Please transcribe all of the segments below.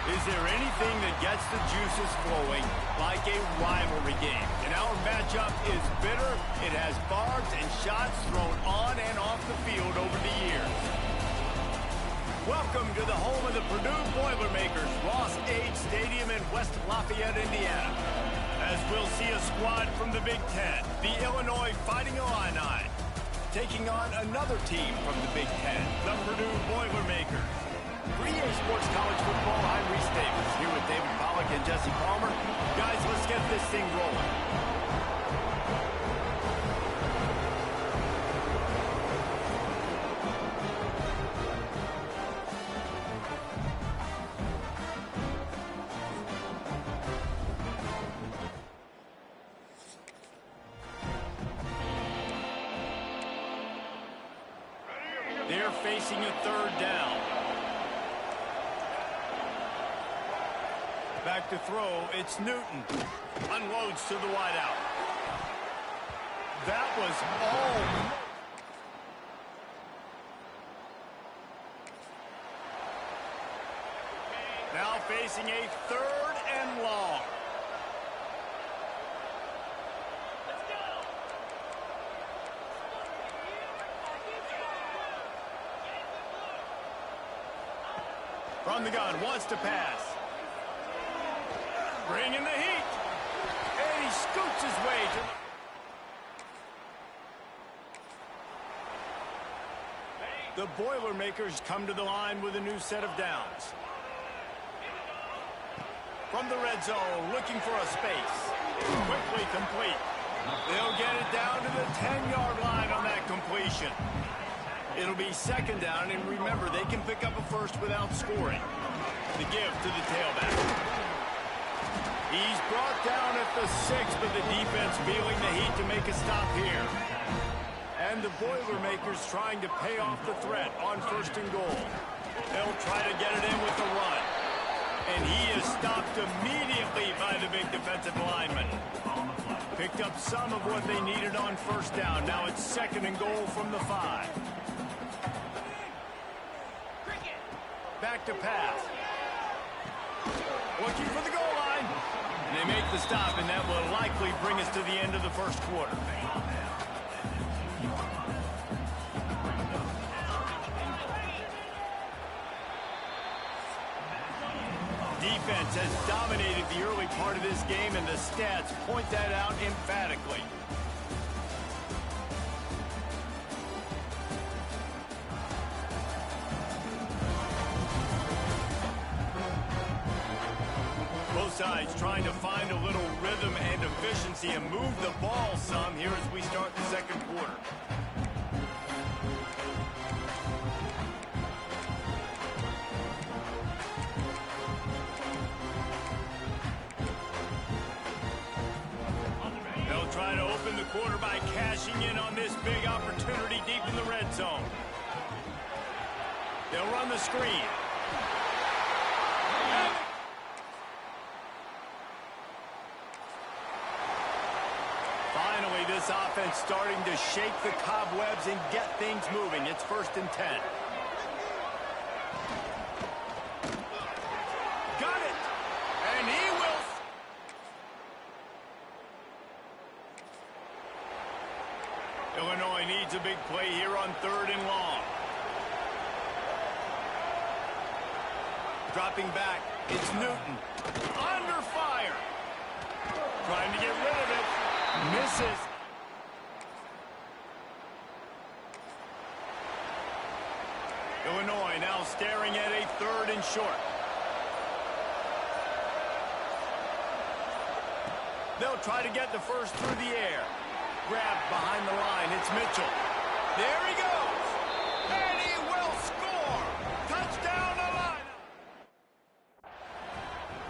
Is there anything that gets the juices flowing like a rivalry game? And our matchup is bitter. It has barbs and shots thrown on and off the field over the years. Welcome to the home of the Purdue Boilermakers, Ross Age Stadium in West Lafayette, Indiana. As we'll see a squad from the Big Ten, the Illinois Fighting Illini, taking on another team from the Big Ten, the Purdue Boilermakers. For EA Sports College Football, I'm Reese Davis, here with David Pollack and Jesse Palmer. Guys, let's get this thing rolling. They're facing a third down. Back to throw, it's Newton. Unloads to the wideout. That was all. Now facing a third and long. From the gun, wants to pass. Bringing the heat. And he scoots his way to... The Boilermakers come to the line with a new set of downs. From the red zone, looking for a space. Quickly complete. They'll get it down to the 10-yard line on that completion. It'll be second down, and remember, they can pick up a first without scoring. The give to the tailback. He's brought down at the 6, but the defense feeling the heat to make a stop here. And the Boilermakers trying to pay off the threat on first and goal. They'll try to get it in with the run. And he is stopped immediately by the big defensive lineman. Picked up some of what they needed on first down. Now it's second and goal from the 5. Back to pass. Looking for the goal line. And they make the stop, and that will likely bring us to the end of the first quarter. Defense has dominated the early part of this game, and the stats point that out emphatically. Sides trying to find a little rhythm and efficiency and move the ball some here as we start the second quarter. They'll try to open the quarter by cashing in on this big opportunity deep in the red zone. They'll run the screen. Finally, this offense starting to shake the cobwebs and get things moving. It's first and 10. Got it! And he will... Illinois needs a big play here on third and long. Dropping back, it's Newton. Under fire! Trying to get rid of it. Misses. Illinois now staring at a third and short. They'll try to get the first through the air. Grabbed behind the line. It's Mitchell. There he goes. And he will score. Touchdown, Illinois.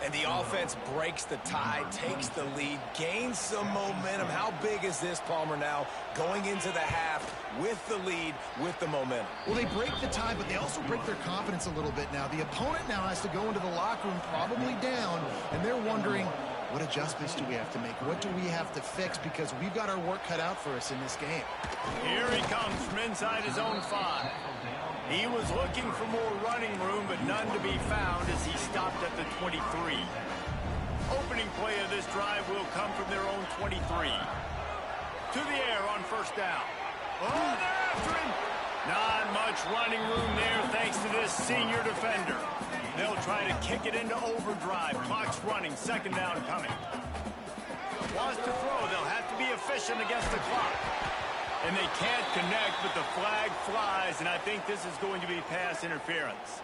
And the offense breaks the tie, takes the lead, gains some momentum. How big is this, Palmer, now going into the half with the lead, with the momentum? Well, they break the tie, but they also break their confidence a little bit now. The opponent now has to go into the locker room probably down, and they're wondering, what adjustments do we have to make? What do we have to fix? Because we've got our work cut out for us in this game. Here he comes from inside his own 5. He was looking for more running room, but none to be found as he stopped at the 23. Opening play of this drive will come from their own 23. To the air on first down. Oh, they're after him. Not much running room there thanks to this senior defender. They'll try to kick it into overdrive. Clock's running. Second down coming. Wants to throw. They'll have to be efficient against the clock. And they can't connect, but the flag flies, and I think this is going to be pass interference.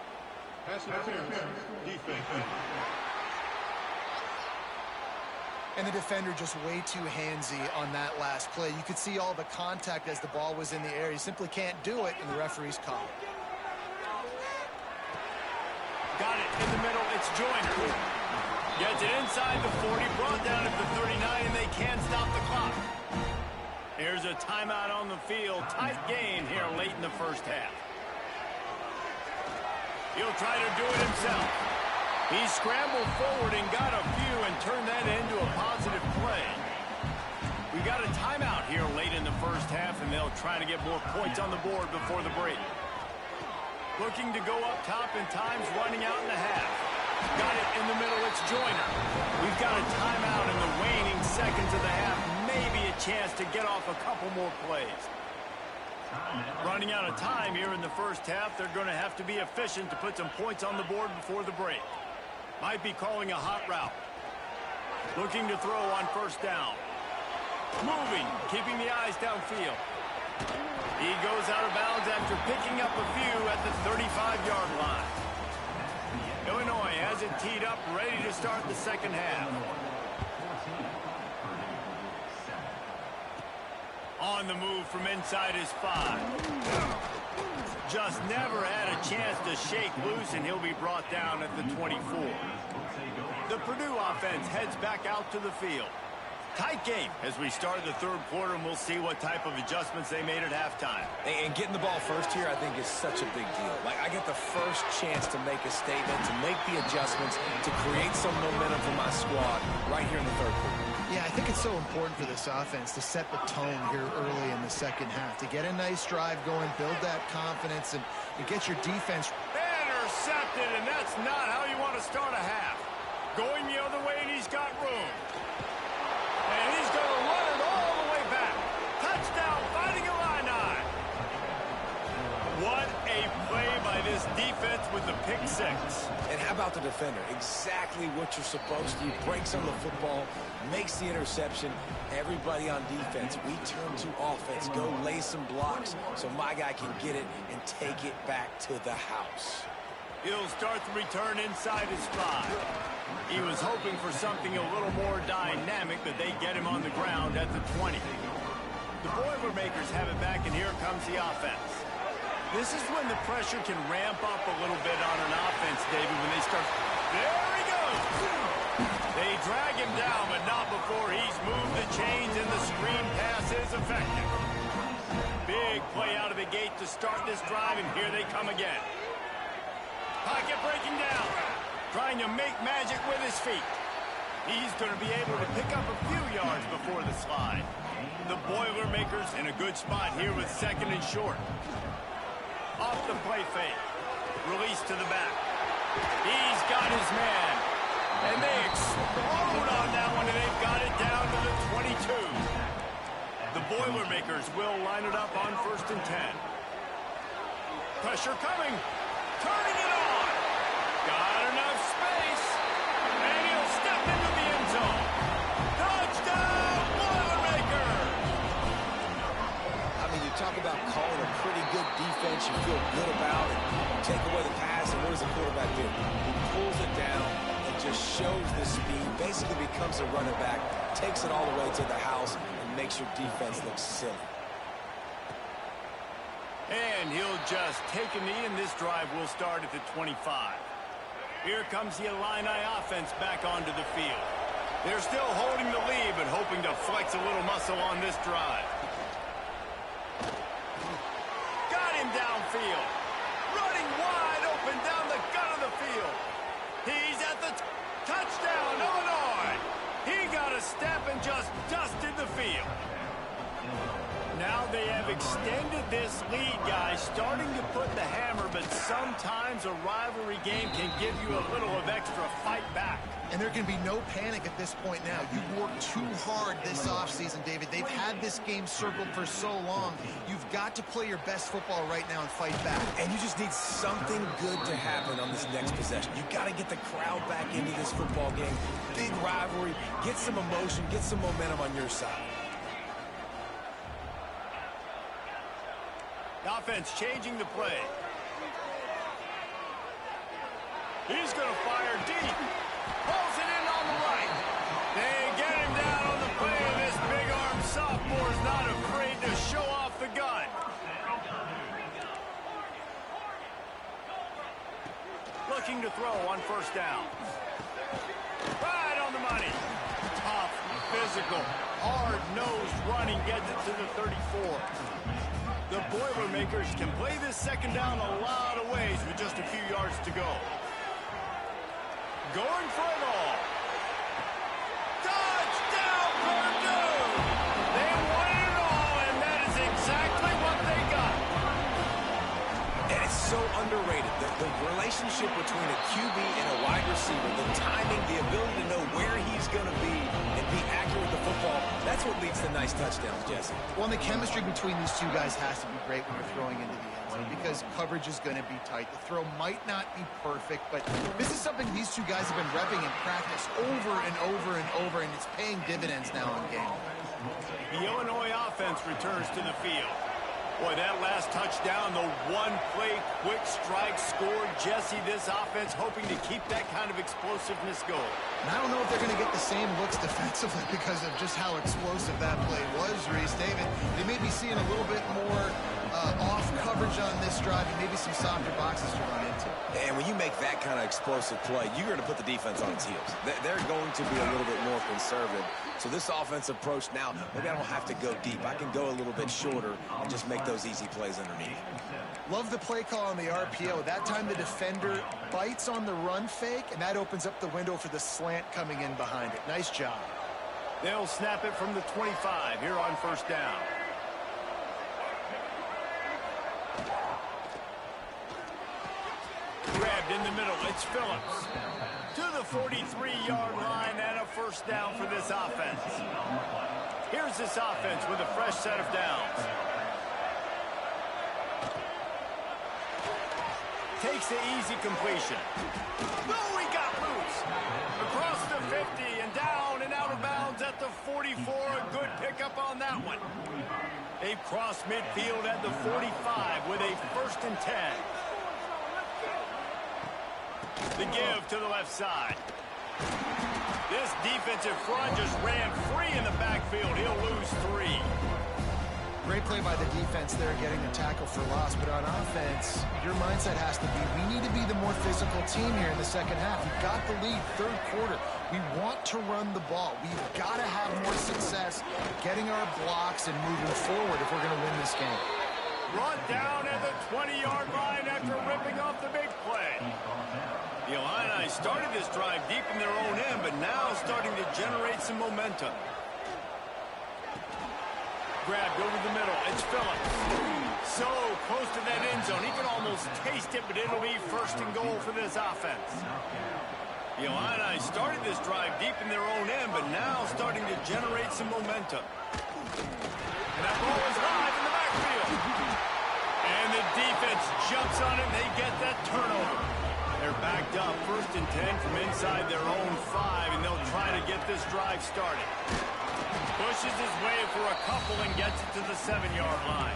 Pass interference. Defense. And the defender just way too handsy on that last play. You could see all the contact as the ball was in the air. He simply can't do it, and the referee's call. Got it in the middle. It's Joyner. Gets it inside the 40, brought down at the 39, and they can't stop the clock. Here's a timeout on the field. Tight game here late in the first half. He'll try to do it himself. He scrambled forward and got a few and turned that into a positive play. We got a timeout here late in the first half, and they'll try to get more points on the board before the break. Looking to go up top, and time's running out in the half. Got it in the middle. It's Joyner. We've got a timeout in the waning seconds of the half. Maybe a chance to get off a couple more plays. Running out of time here in the first half. They're going to have to be efficient to put some points on the board before the break. Might be calling a hot route. Looking to throw on first down. Moving, keeping the eyes downfield. He goes out of bounds after picking up a few at the 35-yard line. Illinois has it teed up, ready to start the second half. On the move from inside his 5. Just never had a chance to shake loose, and he'll be brought down at the 24. The Purdue offense heads back out to the field. Tight game as we start the third quarter, and we'll see what type of adjustments they made at halftime. And getting the ball first here, I think, is such a big deal. Like, I get the first chance to make a statement, to make the adjustments, to create some momentum for my squad right here in the third quarter. Yeah, I think it's so important for this offense to set the tone here early in the second half, to get a nice drive going, build that confidence, and get your defense. Intercepted, and that's not how you want to start a half. Going the other way, and he's got room. And he's going to run it all the way back. Touchdown, fighting Illini. What a play by this defense with the pick six. And how about the defender? Exactly what you're supposed to. He breaks on the football, makes the interception. Everybody on defense, we turn to offense. Go lay some blocks so my guy can get it and take it back to the house. He'll start the return inside his 5. He was hoping for something a little more dynamic, but they get him on the ground at the 20. The Boilermakers have it back, and here comes the offense. This is when the pressure can ramp up a little bit on an offense, David, when they start. There he goes! They drag him down, but not before he's moved the chains, and the screen pass is effective. Big play out of the gate to start this drive, and here they come again. Pocket breaking down. Trying to make magic with his feet. He's going to be able to pick up a few yards before the slide. The Boilermakers in a good spot here with second and short. Off the play fake. Release to the back. He's got his man. And they explode on that one, and they've got it down to the 22. The Boilermakers will line it up on 1st and 10. Pressure coming. Turning it on. Got enough space. And he'll step into the end zone. Touchdown, Boilermakers! I mean, you talk about calling a pretty good defense you feel good about it. Take away the pass, and what does the quarterback do? He pulls it down and just shows the speed, basically becomes a running back, takes it all the way to the house, and makes your defense look silly. And he'll just take a knee, and this drive will start at the 25. Here comes the Illini offense back onto the field. They're still holding the lead, but hoping to flex a little muscle on this drive. Got him downfield. Running wide open down the gut of the field. He's at the touchdown, Illinois. He got a step and just dusted the field. Now they have extended this lead, guys, starting to put the hammer, but sometimes a rivalry game can give you a little of extra fight back. And there can be no panic at this point now. You've worked too hard this offseason, David. They've had this game circled for so long. You've got to play your best football right now and fight back. And you just need something good to happen on this next possession. You've got to get the crowd back into this football game. Big rivalry. Get some emotion. Get some momentum on your side. The offense changing the play. He's going to fire deep. Pulls it in on the right. They get him down on the play, and this big-arm sophomore is not afraid to show off the gun. Looking to throw on first down. Right on the money. Tough, physical, hard-nosed running gets it to the 34. The Boilermakers can play this second down a lot of ways with just a few yards to go. Going for it all. Touchdown, Purdue! They wanted it all, and that is exactly what they got. And it's so underrated. The relationship between a QB and a wide receiver, the timing, the ability to know where he's going to be and be accurate with the football, that's what leads to nice touchdowns, Jesse. Well, and the chemistry between these two guys has to be great when you're throwing into the end zone because coverage is going to be tight. The throw might not be perfect, but this is something these two guys have been repping in practice over and over and over, and it's paying dividends now in game. The Illinois offense returns to the field. Boy, that last touchdown, the one-play quick strike scored. Jesse, this offense hoping to keep that kind of explosiveness going. And I don't know if they're going to get the same looks defensively because of just how explosive that play was, Reese. David, they may be seeing a little bit more off coverage on this drive and maybe some softer boxes to run into. And when you make that kind of explosive play, you're going to put the defense on its heels. They're going to be a little bit more conservative. So this offensive approach now, maybe I don't have to go deep. I can go a little bit shorter and just make those easy plays underneath. Love the play call on the RPO. That time the defender bites on the run fake, and that opens up the window for the slant coming in behind it. Nice job. They'll snap it from the 25 here on first down. Grabbed in the middle. It's Phillips. To the 43-yard line and a first down for this offense. Here's this offense with a fresh set of downs. Takes the easy completion. Oh, he got loose. Across the 50 and down and out of bounds at the 44. A good pickup on that one. They've crossed midfield at the 45 with a 1st and 10. The give to the left side. This defensive front just ran free in the backfield. He'll lose 3. Great play by the defense there, getting the tackle for loss. But on offense, your mindset has to be, we need to be the more physical team here in the second half. We've got the lead, third quarter. We want to run the ball. We've got to have more success getting our blocks and moving forward if we're going to win this game. Brought down at the 20-yard line after ripping off the big play. The Illini started this drive deep in their own end, but now starting to generate some momentum. Grabbed over the middle. It's Phillips. So close to that end zone. He can almost taste it, but it'll be 1st and goal for this offense. The Illini started this drive deep in their own end, but now starting to generate some momentum. And that ball is high in the backfield. And the defense jumps on it, and they get that turnover. They're backed up, 1st and 10 from inside their own 5, and they'll try to get this drive started. Pushes his way for a couple and gets it to the 7-yard line.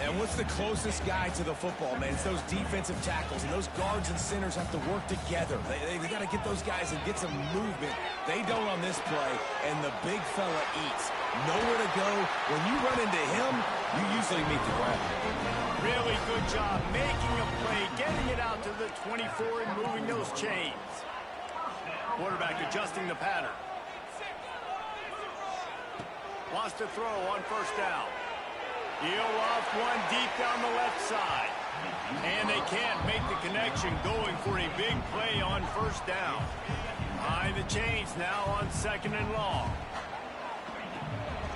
And what's the closest guy to the football, man? It's those defensive tackles, and those guards and centers have to work together. They got to get those guys and get some movement. They don't on this play, and the big fella eats. Nowhere to go. When you run into him, you usually meet the ground. Really good job making a play, getting it out to the 24 and moving those chains. Quarterback adjusting the pattern. Wants to throw on first down. He'll off one deep down the left side. And they can't make the connection, going for a big play on first down. Behind the chains now on 2nd and long.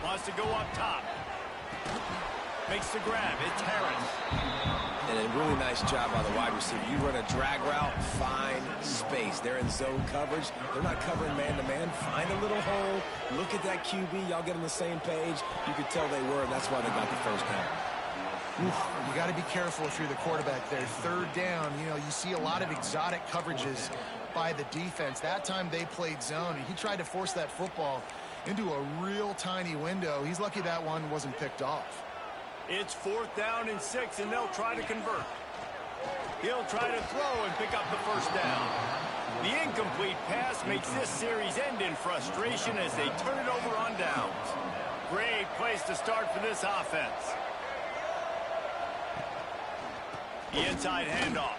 Wants to go up top. Makes the grab. It's Harris. And a really nice job by the wide receiver. You run a drag route, find space. They're in zone coverage. They're not covering man-to-man. Find a little hole. Look at that QB. Y'all get on the same page. You could tell they were, and that's why they got the first down. You got to be careful if you're the quarterback there. Third down, you know, you see a lot of exotic coverages by the defense. That time they played zone, and he tried to force that football into a real tiny window. He's lucky that one wasn't picked off. It's 4th down and 6, and they'll try to convert. He'll try to throw and pick up the first down. The incomplete pass makes this series end in frustration as they turn it over on downs. Great place to start for this offense. The inside handoff.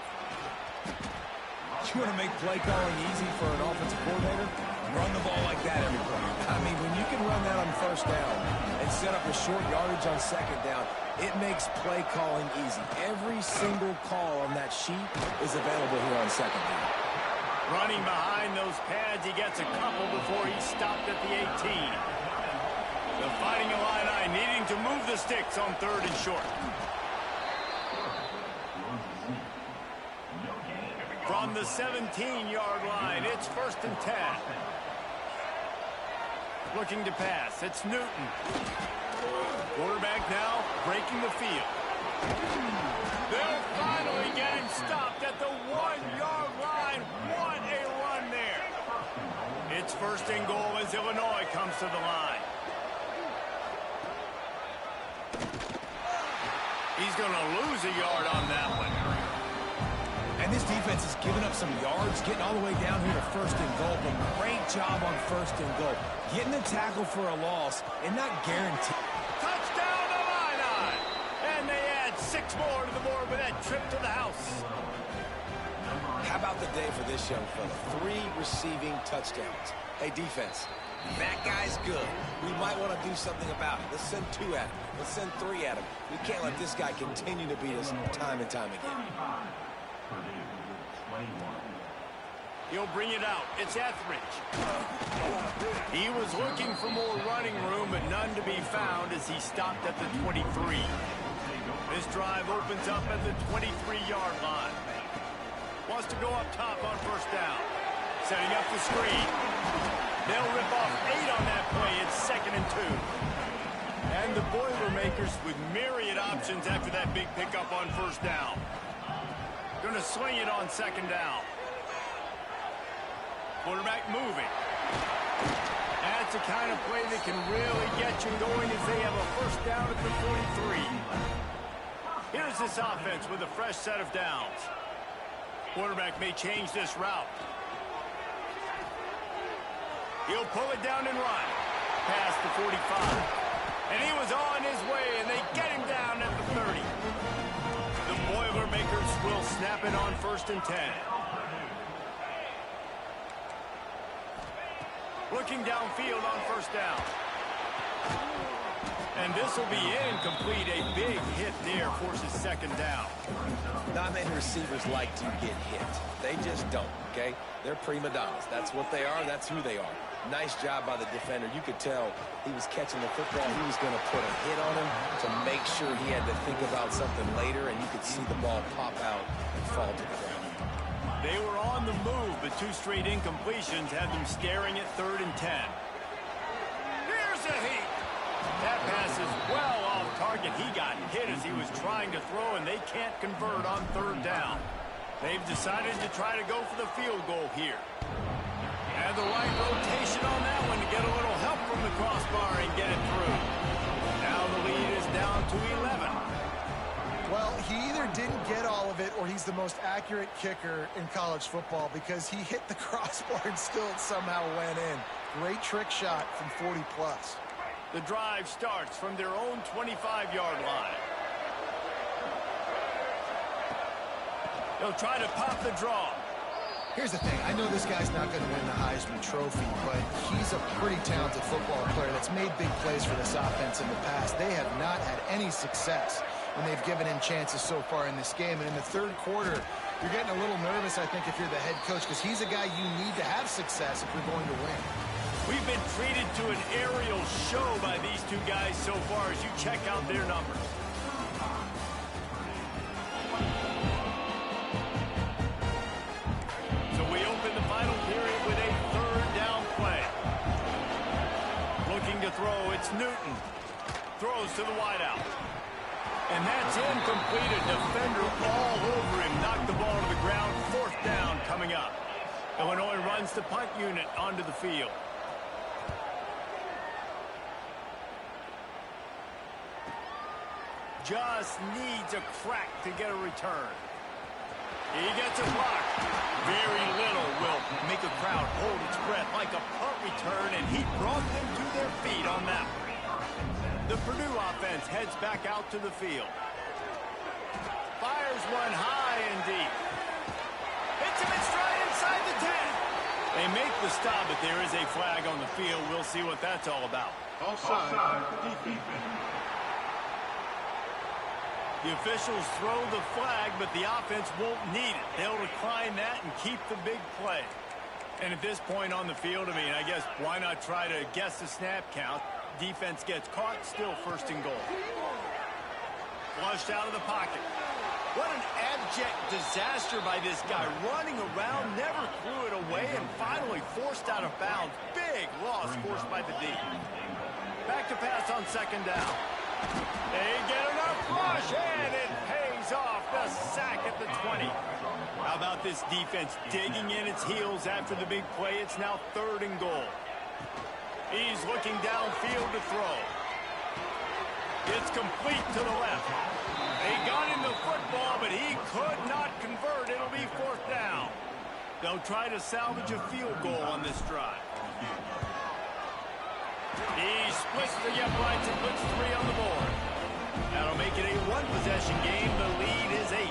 You want to make play calling easy for an offensive coordinator? Run the ball like that every play. I mean, when you can run that on first down and set up a short yardage on second down, it makes play calling easy. Every single call on that sheet is available here on second down. Running behind those pads, he gets a couple before he's stopped at the 18. The Fighting Illini needing to move the sticks on 3rd and short. From the 17-yard line, it's 1st and 10. Looking to pass, it's Newton. Quarterback now breaking the field. They'll finally get him stopped at the 1-yard line. What a run there. It's 1st and goal as Illinois comes to the line. He's going to lose a yard on that one. And this defense has given up some yards, getting all the way down here to 1st and goal, but great job on 1st and goal. Getting the tackle for a loss and not guaranteed. Touchdown Illini! And they add 6 more to the board with that trip to the house. How about the day for this young fella? 3 receiving touchdowns. Hey, defense, that guy's good. We might want to do something about it. Let's send 2 at him. Let's send 3 at him. We can't let this guy continue to beat us time and time again. He'll bring it out. It's Etheridge. He was looking for more running room, but none to be found as he stopped at the 23. This drive opens up at the 23-yard line. Wants to go up top on 1st down. Setting up the screen. They'll rip off 8 on that play. It's 2nd and 2. And the Boilermakers with myriad options after that big pickup on 1st down. Going to swing it on 2nd down. Quarterback moving. That's the kind of play that can really get you going as they have a 1st down at the 43. Here's this offense with a fresh set of downs. Quarterback may change this route. He'll pull it down and run. Past the 45. And he was on his way, and they get him down at the 30. The Boilermakers will snap it on 1st and 10. Looking downfield on 1st down. And this will be incomplete. A big hit there forces 2nd down. Not many receivers like to get hit. They just don't, okay? They're prima donnas. That's what they are. That's who they are. Nice job by the defender. You could tell he was catching the football. He was going to put a hit on him to make sure he had to think about something later, and you could see the ball pop out and fall to the ground. They were on the move, but 2 straight incompletions had them staring at 3rd and 10. Here's a heat. That pass is well off target. He got hit as he was trying to throw, and they can't convert on 3rd down. They've decided to try to go for the field goal here. And the right rotation on that one to get a little help from the crossbar and get it through. Now the lead is down to 11. Well, he either didn't get all of it or he's the most accurate kicker in college football because he hit the crossbar and still somehow went in. Great trick shot from 40 plus. The drive starts from their own 25-yard line. They'll try to pop the draw. Here's the thing. I know this guy's not going to win the Heisman Trophy, but he's a pretty talented football player that's made big plays for this offense in the past. They have not had any success when they've given him chances so far in this game. And in the 3rd quarter, you're getting a little nervous, I think, if you're the head coach, because he's a guy you need to have success if you're going to win. We've been treated to an aerial show by these two guys so far as you check out their numbers. So we open the final period with a third down play. Looking to throw, it's Newton. Throws to the wideout. And that's incomplete. A defender all over him. Knocked the ball to the ground. Fourth down coming up. Illinois runs the punt unit onto the field. Just needs a crack to get a return. He gets a block. Very little will make a crowd hold its breath like a punt return, and he brought them to their feet on that one. The Purdue offense heads back out to the field. Fires one high and deep. Hits him in stride inside the 10. They make the stop, but there is a flag on the field. We'll see what that's all about. Offside. Defense. The officials throw the flag, but the offense won't need it. They'll decline that and keep the big play. And at this point on the field, I mean, I guess why not try to guess the snap count? Defense gets caught, still first and goal. Flushed out of the pocket. What an abject disaster by this guy. Running around, never threw it away, and finally forced out of bounds. Big loss forced by the D. Back to pass on second down. They get enough rush, and it pays off. The sack at the 20. How about this defense digging in its heels after the big play? It's now third and goal. He's looking downfield to throw. It's complete to the left. They got him the football, but he could not convert. It'll be fourth down. They'll try to salvage a field goal on this drive. He splits the uprights and puts 3 on the board. That'll make it a one-possession game. The lead is 8.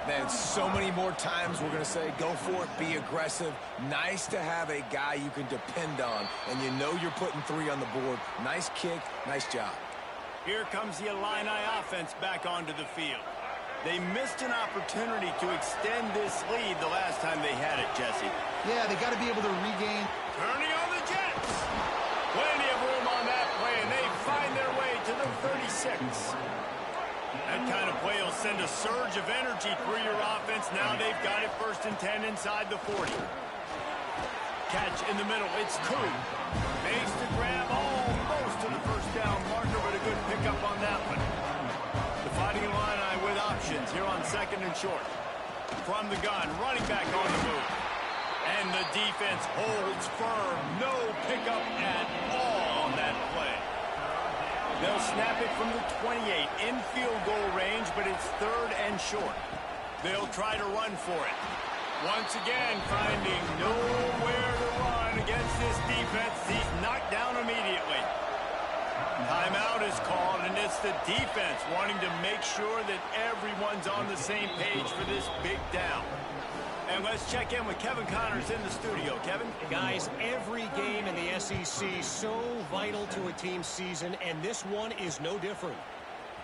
Man, so many more times we're going to say, go for it, be aggressive. Nice to have a guy you can depend on, and you know you're putting 3 on the board. Nice kick, nice job. Here comes the Illini offense back onto the field. They missed an opportunity to extend this lead the last time they had it, Jesse. Yeah, they got to be able to regain. Turning on the Jets. Plenty of room on that play, and they find their way to the 36. That kind of play will send a surge of energy through your offense. Now they've got it first and 10 inside the 40. Catch in the middle. It's Koo. Makes the grab almost to the first down marker, but a good pickup on that one. The Fighting Illini with options here on second and short. From the gun, running back on the move. And the defense holds firm. No pickup at all on that play. They'll snap it from the 28 in field goal range, but it's third and short. They'll try to run for it. Once again, finding nowhere to run against this defense. He's knocked down immediately. Timeout is called, and it's the defense wanting to make sure that everyone's on the same page for this big down. And let's check in with Kevin Connors in the studio. Kevin? Guys, every game in the SEC so vital to a team's season, and this one is no different.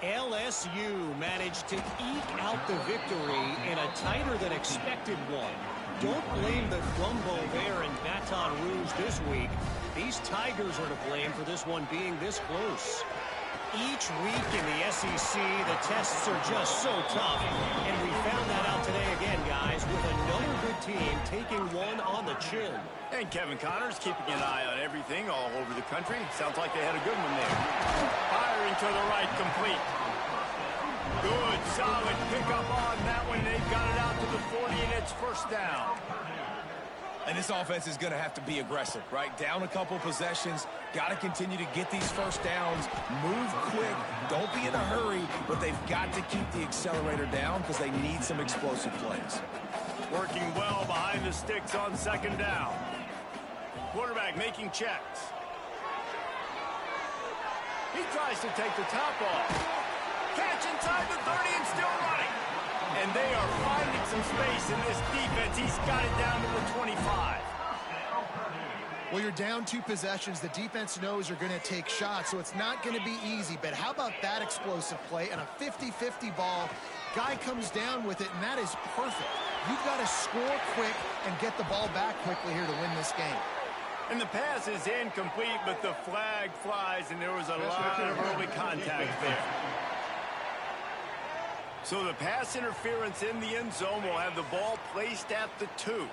LSU managed to eke out the victory in a tighter than expected one. Don't blame the gumbo there in Baton Rouge this week. These Tigers are to blame for this one being this close. Each week in the SEC, the tests are just so tough. And we found that out today again, guys, with another good team taking one on the chin. And Kevin Connors keeping an eye on everything all over the country. Sounds like they had a good one there. Firing to the right, complete. Good, solid pickup on that one. They've got it out to the 40, and it's first down. And this offense is going to have to be aggressive, right? Down a couple possessions, got to continue to get these first downs, move quick, don't be in a hurry, but they've got to keep the accelerator down because they need some explosive plays. Working well behind the sticks on second down. Quarterback making checks. He tries to take the top off. Catch inside the 30 and still running. And they are finding some space in this defense. He's got it down to the 25. Well, you're down 2 possessions. The defense knows you're going to take shots, so it's not going to be easy. But how about that explosive play and a 50-50 ball? Guy comes down with it, and that is perfect. You've got to score quick and get the ball back quickly here to win this game. And the pass is incomplete, but the flag flies, and there was a lot of early contact there. So the pass interference in the end zone will have the ball placed at the 2.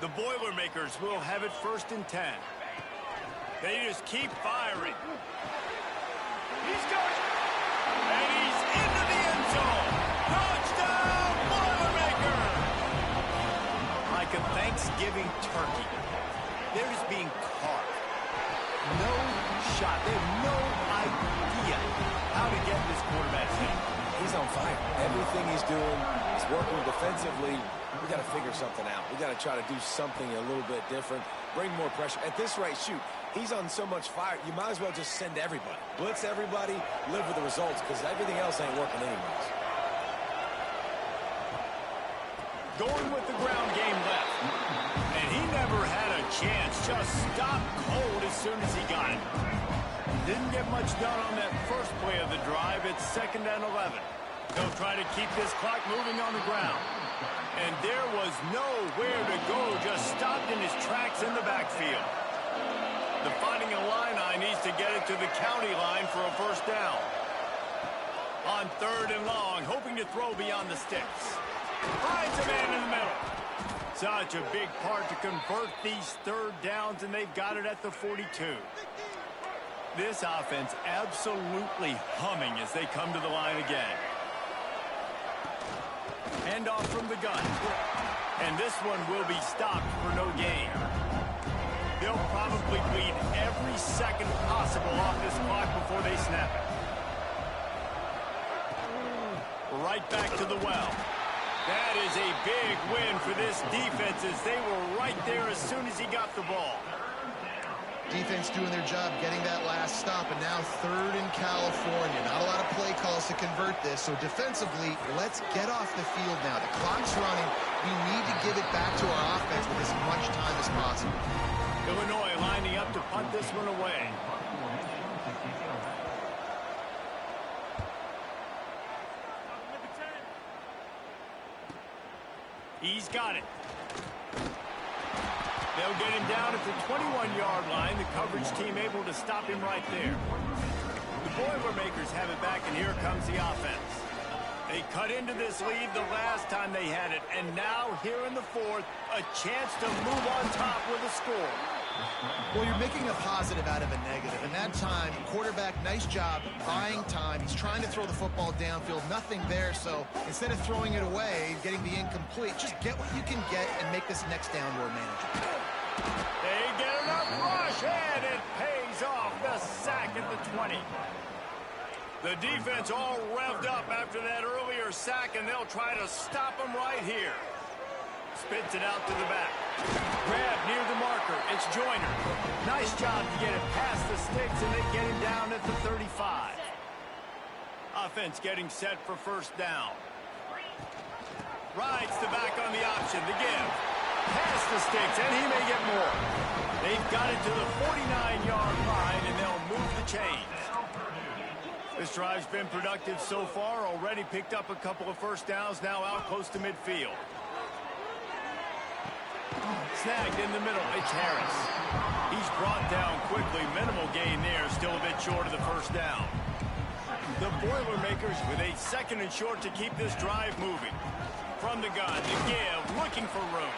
The Boilermakers will have it 1st and 10. They just keep firing. He's going. And he's into the end zone. Touchdown, Boilermaker! Like a Thanksgiving turkey. They're just being carved. No shot. They have no idea how to get this quarterback's hand. He's on fire. Everything he's doing is working defensively. We got to figure something out. We got to try to do something a little bit different. Bring more pressure. At this rate, shoot, he's on so much fire, you might as well just send everybody. Blitz everybody, live with the results, because everything else ain't working anyways. Going with the ground game left. And he never had a chance. Just stopped cold as soon as he got it. Didn't get much done on that first play of the drive. It's 2nd and 11. They'll try to keep this clock moving on the ground. And there was nowhere to go. Just stopped in his tracks in the backfield. The Fighting Illini needs to get it to the county line for a 1st down. On 3rd and long, hoping to throw beyond the sticks. Finds a man in the middle. Such a big part to convert these 3rd downs, and they've got it at the 42. This offense absolutely humming as they come to the line again. Hand off from the gun. And this one will be stopped for no gain. They'll probably bleed every second possible off this clock before they snap it. Right back to the well. That is a big win for this defense as they were right there as soon as he got the ball. Defense doing their job, getting that last stop, and now 3rd in California. Not a lot of play calls to convert this, so defensively, let's get off the field now. The clock's running. We need to give it back to our offense with as much time as possible. Illinois lining up to punt this one away. He's got it. They'll get him down at the 21-yard line. The coverage team able to stop him right there. The Boilermakers have it back, and here comes the offense. They cut into this lead the last time they had it, and now here in the 4th, a chance to move on top with a score. Well, you're making a positive out of a negative, and that time, quarterback, nice job, buying time. He's trying to throw the football downfield, nothing there, so instead of throwing it away, getting the incomplete, just get what you can get and make this next down more manageable. They get enough rush, and it pays off. The sack at the 20. The defense all revved up after that earlier sack, and they'll try to stop them right here. Spits it out to the back. Grab near the marker. It's Joyner. Nice job to get it past the sticks, and they get him down at the 35. Offense getting set for 1st down. Rides the back on the option. The give. Past the sticks, and he may get more. They've got it to the 49-yard line, and they'll move the chains. This drive's been productive so far. Already picked up a couple of 1st downs, now out close to midfield. Snagged in the middle. It's Harris. He's brought down quickly. Minimal gain there. Still a bit short of the 1st down. The Boilermakers with a 2nd and short to keep this drive moving. From the gun, the give, looking for room.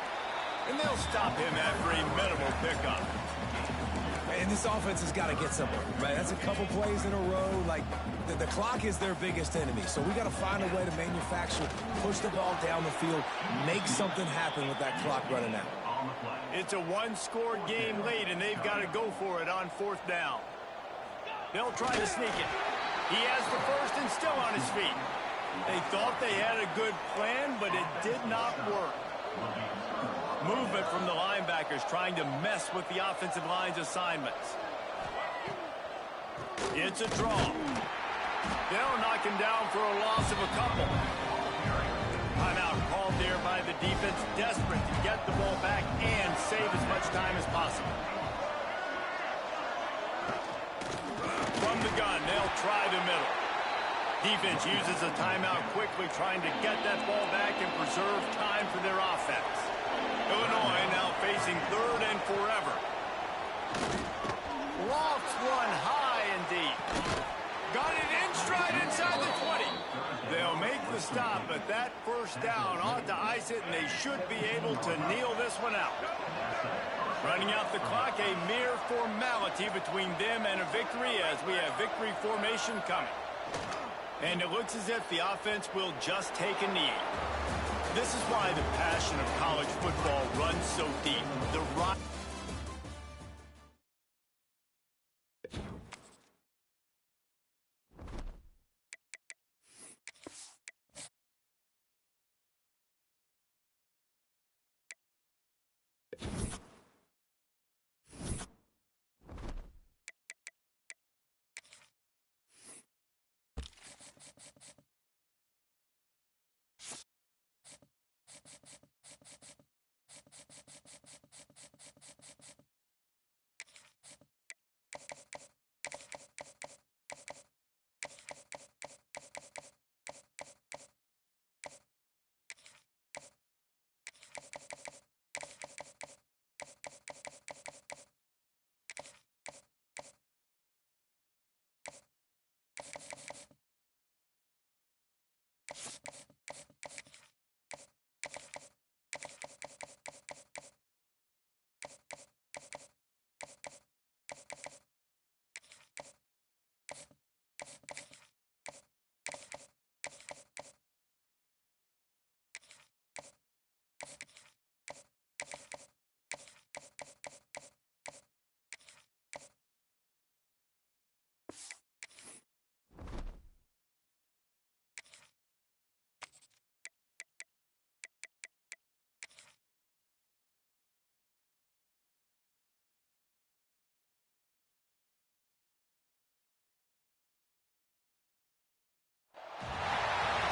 And they'll stop him after a minimal pickup. And this offense has got to get somewhere, right? That's a couple plays in a row. Like, the clock is their biggest enemy. So we got to find a way to manufacture, push the ball down the field, make something happen with that clock running out. It's a one-score game late, and they've got to go for it on 4th down. They'll try to sneak it. He has the 1st and still on his feet. They thought they had a good plan, but it did not work. Movement from the linebackers trying to mess with the offensive line's assignments. It's a draw. They'll knock him down for a loss of a couple. Timeout called there by the defense, desperate to get the ball back and save as much time as possible. From the gun, they'll try the middle. Defense uses a timeout quickly, trying to get that ball back and preserve time for their offense. Illinois now facing 3rd and forever. Lofts one high and deep. Got it in stride inside the 20. They'll make the stop, but that first down ought to ice it, and they should be able to kneel this one out. Running out the clock, a mere formality between them and a victory as we have victory formation coming. And it looks as if the offense will just take a knee. This is why the passion of college football runs so deep. The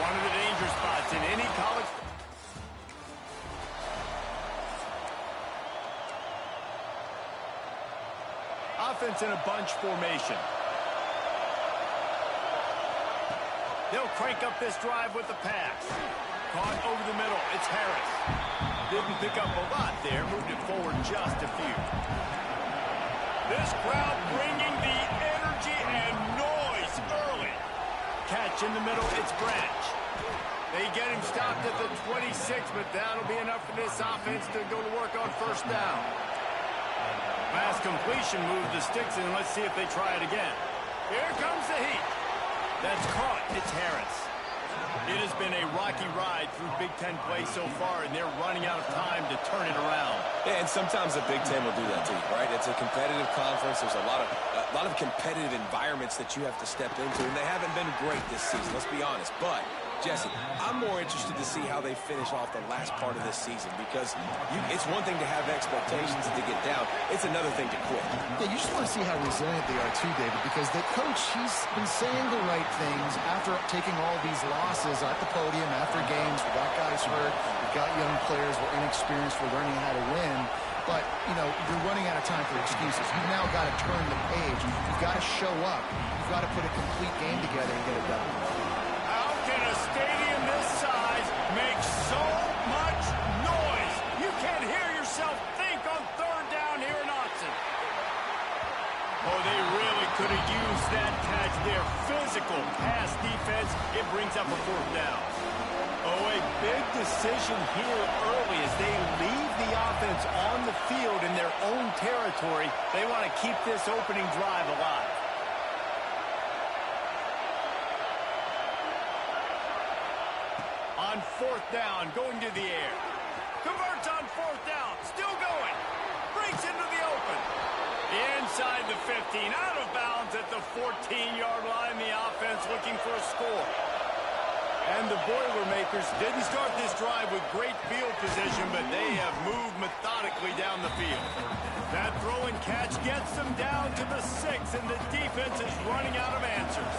one of the danger spots in any college. Offense in a bunch formation. They'll crank up this drive with the pass. Caught over the middle. It's Harris. Didn't pick up a lot there. Moved it forward just a few. This crowd bringing the energy and noise early. Catch in the middle, it's Branch. They get him stopped at the 26, but that'll be enough for this offense to go to work on first down. Last completion moved the sticks, and let's see if they try it again. Here comes the heat. That's caught. It's Harris. It has been a rocky ride through Big Ten play so far, and they're running out of time to turn it around. Yeah, and sometimes the Big Ten will do that to you, right? It's a competitive conference. There's a lot of competitive environments that you have to step into, and they haven't been great this season, let's be honest. But, Jesse, I'm more interested to see how they finish off the last part of this season because it's one thing to have expectations and to get down. It's another thing to quit. Yeah, you just want to see how resilient they are too, David, because the coach, he's been saying the right things after taking all these losses at the podium, after games. We got guys hurt. We've got young players. We're inexperienced. We're learning how to win. But, you know, you're running out of time for excuses. You've now got to turn the page. You've got to show up. You've got to put a complete game together and get it done. How can a stadium this size make so much noise? You can't hear yourself think on third down here in Austin. Oh, they really could have used that catch there. Physical pass defense. It brings up a fourth down. Oh, a big decision here early as they leave the offense on the field in their own territory. They want to keep this opening drive alive. On fourth down, going to the air. Converts on fourth down, still going. Breaks into the open. Inside the 15, out of bounds at the 14-yard line. The offense looking for a score. And the Boilermakers didn't start this drive with great field position, but they have moved methodically down the field. That throw and catch gets them down to the 6, and the defense is running out of answers.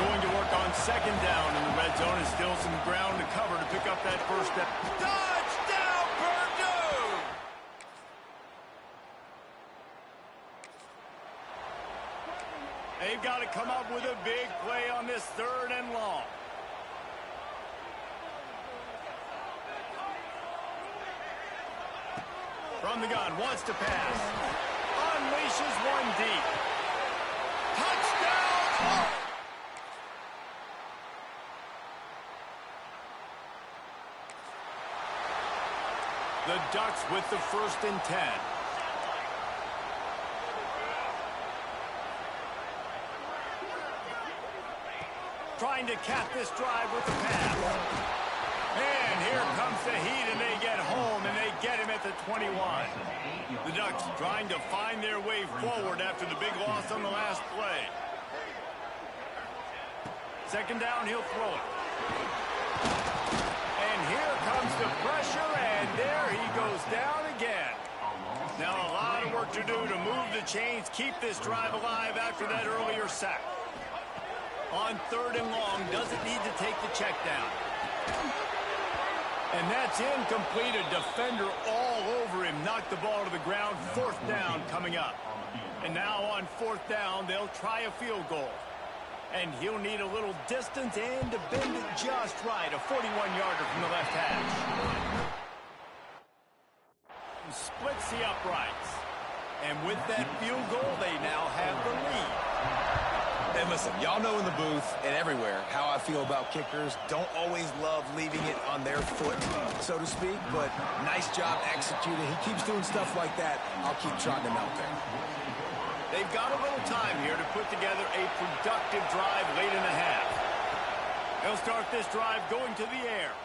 Going to work on second down in the red zone, and still some ground to cover to pick up that first down. Touchdown, Purdue! They've got to come up with a big play on this third and long. From the gun, wants to pass. unleashes one deep. Touchdown! Oh! The Ducks with the 1st and 10. Trying to cap this drive with the pass. And here comes the heat, and they get home, and they get him at the 21. The Ducks trying to find their way forward after the big loss on the last play. 2nd down, he'll throw it. And here comes the pressure, and there he goes down again. Now a lot of work to do to move the chains, keep this drive alive after that earlier sack. On 3rd and long, doesn't need to take the check down. And that's incomplete. A defender all over him. Knocked the ball to the ground. 4th down coming up. And now on 4th down, they'll try a field goal. And he'll need a little distance and to bend it just right. A 41-yarder from the left hash. He splits the uprights. And with that field goal, they now have the lead. And listen, y'all know in the booth and everywhere how I feel about kickers. Don't always love leaving it on their foot, so to speak, but nice job executing. He keeps doing stuff like that. I'll keep trotting him out there. They've got a little time here to put together a productive drive late in the half. They'll start this drive going to the air.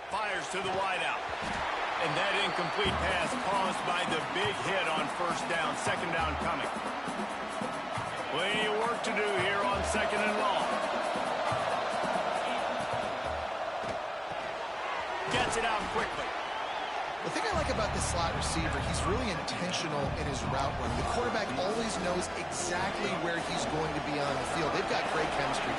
Fires to the wideout. And that incomplete pass caused by the big hit on 1st down. 2nd down coming. Plenty of work to do here on 2nd and long. Gets it out quickly. The thing I like about this slot receiver, he's really intentional in his route run. The quarterback always knows exactly where he's going to be on the field. They've got great chemistry.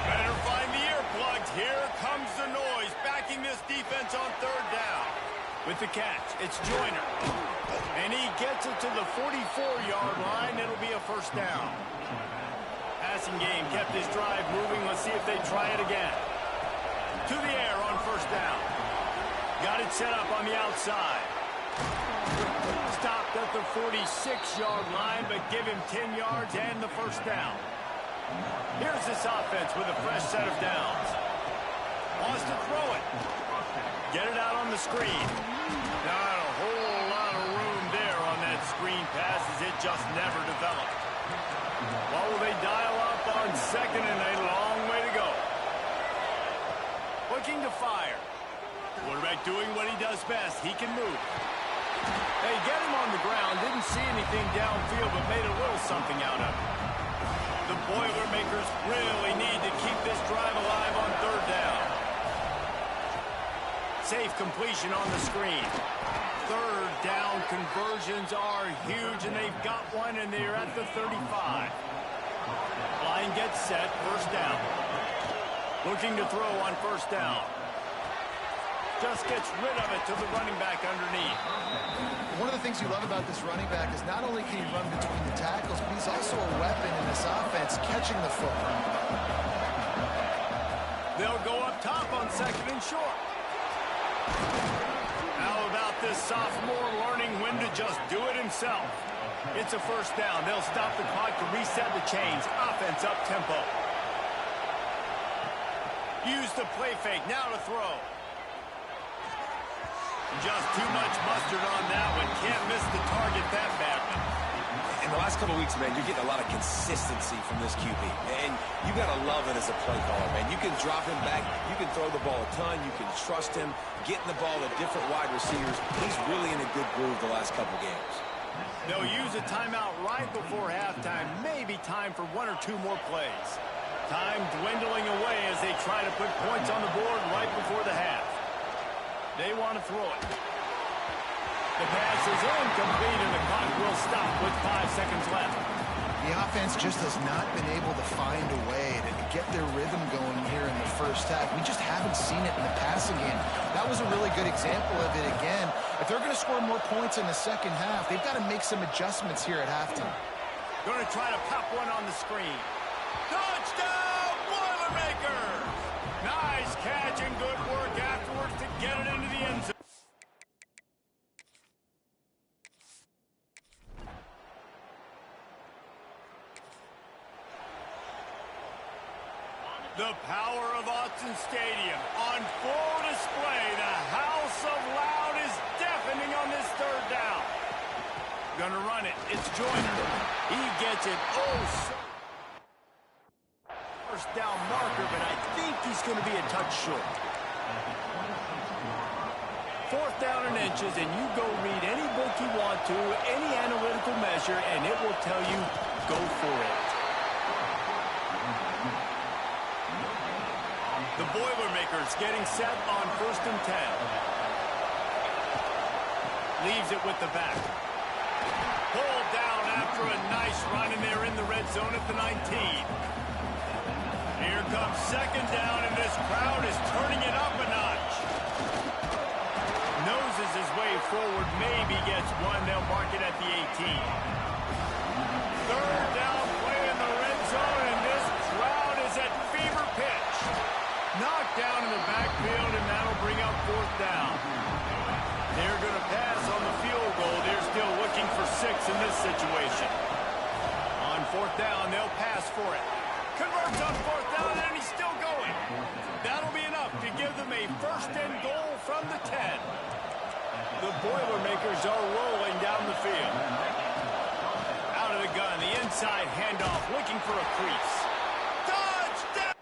Better find the earplugs. Here comes the noise, backing this defense on 3rd down. With the catch, it's Joyner. And he gets it to the 44-yard line. It'll be a 1st down. Passing game kept this drive moving. Let's see if they try it again. To the air on 1st down. Got it set up on the outside. Stopped at the 46-yard line, but give him 10 yards and the 1st down. Here's this offense with a fresh set of downs. Wants to throw it. Get it out on the screen. Not a whole lot of room there on that screen pass as it just never developed. What will they dial up on 2nd and a long way to go? Looking to fire. Quarterback doing what he does best. He can move. They get him on the ground. Didn't see anything downfield, but made a little something out of it. The Boilermakers really need to keep this drive alive on 3rd down. Safe completion on the screen. 3rd down conversions are huge, and they've got one, and they're at the 35. Line gets set, 1st down. Looking to throw on 1st down. Just gets rid of it to the running back underneath. One of the things you love about this running back is not only can he run between the tackles, but he's also a weapon in this offense, catching the football. They'll go up top on 2nd and short. How about this sophomore learning when to just do it himself? It's a 1st down. They'll stop the clock to reset the chains. Offense up tempo. Use the play fake. Now to throw. Just too much mustard on that one. Can't miss the target that badly. In the last couple of weeks, man, you're getting a lot of consistency from this QB. And you got to love it as a play caller, man. You can drop him back. You can throw the ball a ton. You can trust him, getting the ball to different wide receivers. He's really in a good groove the last couple games. They'll use a timeout right before halftime. Maybe time for 1 or 2 more plays. Time dwindling away as they try to put points on the board right before the half. They want to throw it. The pass is incomplete, and the clock will stop with 5 seconds left. The offense just has not been able to find a way to get their rhythm going here in the 1st half. We just haven't seen it in the passing game. That was a really good example of it again. If they're going to score more points in the 2nd half, they've got to make some adjustments here at halftime. Going to try to pop one on the screen. Touchdown, Boilermakers! Nice catch and good work afterwards to get it into the end zone. The power of Autzen Stadium on full display. The house of loud is deafening on this third down. Gonna run it. It's Joyner. He gets it. So first down marker, but I think he's going to be a touch short. Fourth down and inches, and you go read any book you want to, any analytical measure, and it will tell you, go for it. The Boilermakers getting set on 1st and 10. Leaves it with the back. Pulled down after a nice run, and they're in the red zone at the 19. Here comes 2nd down, and this crowd is turning it up a notch. Noses his way forward, maybe gets one. They'll mark it at the 18. 3rd down play in the red zone, and this crowd is at fever pitch. Knocked down in the backfield, and that'll bring up 4th down. They're going to pass on the field goal. They're still looking for 6 in this situation. On 4th down, they'll pass for it. Converts on 4th down, and he's still going. That'll be enough to give them a 1st and goal from the 10. The Boilermakers are rolling down the field. Out of the gun, the inside handoff, looking for a crease. Touchdown!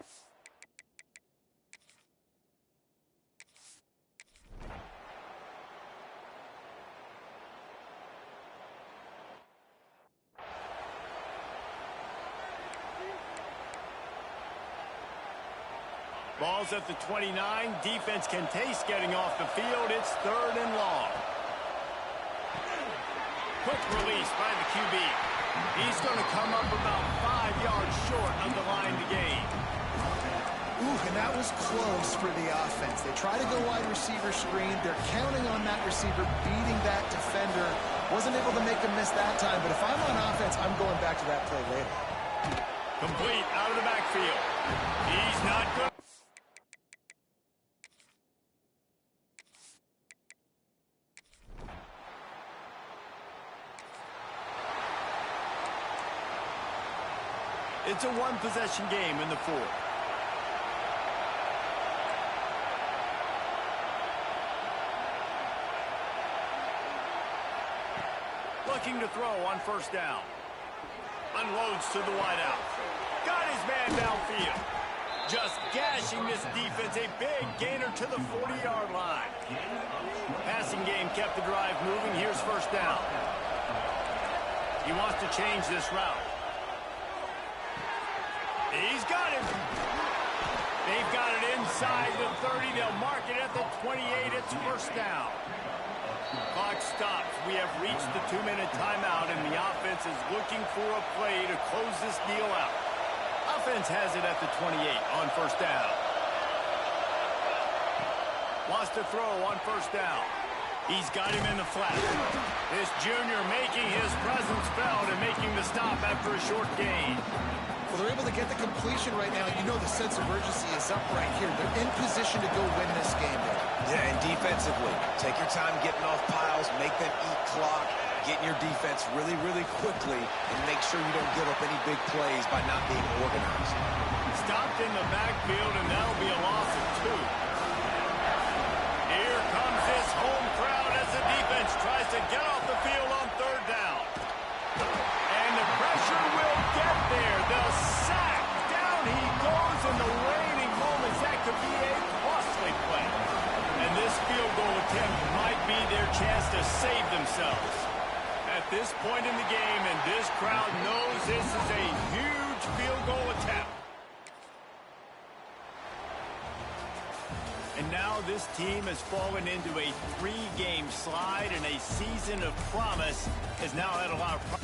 Ball's at the 29. Defense can taste getting off the field. It's 3rd and long. Quick release by the QB. He's going to come up about 5 yards short of the line to gain. Ooh, and that was close for the offense. They try to go wide receiver screen. They're counting on that receiver beating that defender. Wasn't able to make a miss that time, but if I'm on offense, I'm going back to that play later. Complete out of the backfield. He's not good. It's a one-possession game in the 4th. Looking to throw on 1st down. Unloads to the wideout. Got his man downfield. Just gashing this defense. A big gainer to the 40-yard line. Passing game kept the drive moving. Here's 1st down. He wants to change this route. He's got it. They've got it inside the 30. They'll mark it at the 28. It's 1st down. Clock stops. We have reached the 2-minute timeout, and the offense is looking for a play to close this deal out. Offense has it at the 28 on 1st down. Wants to throw on 1st down. He's got him in the flat. This junior making his presence felt and making the stop after a short gain. Well, they're able to get the completion right now. You know the sense of urgency is up right here. They're in position to go win this game. Yeah, and defensively, take your time getting off piles, make them eat clock, get in your defense really, really quickly, and make sure you don't give up any big plays by not being organized. Stopped in the backfield, and that'll be a loss of 2. Here comes this home crowd as the defense tries to get off the field on 3rd down. And the pressure will get there. The sack. Down he goes in the waning moments. That could be a costly play. And this field goal attempt might be their chance to save themselves. At this point in the game, and this crowd knows this is a huge field goal attempt. And now this team has fallen into a 3-game slide, and a season of promise has now had a lot of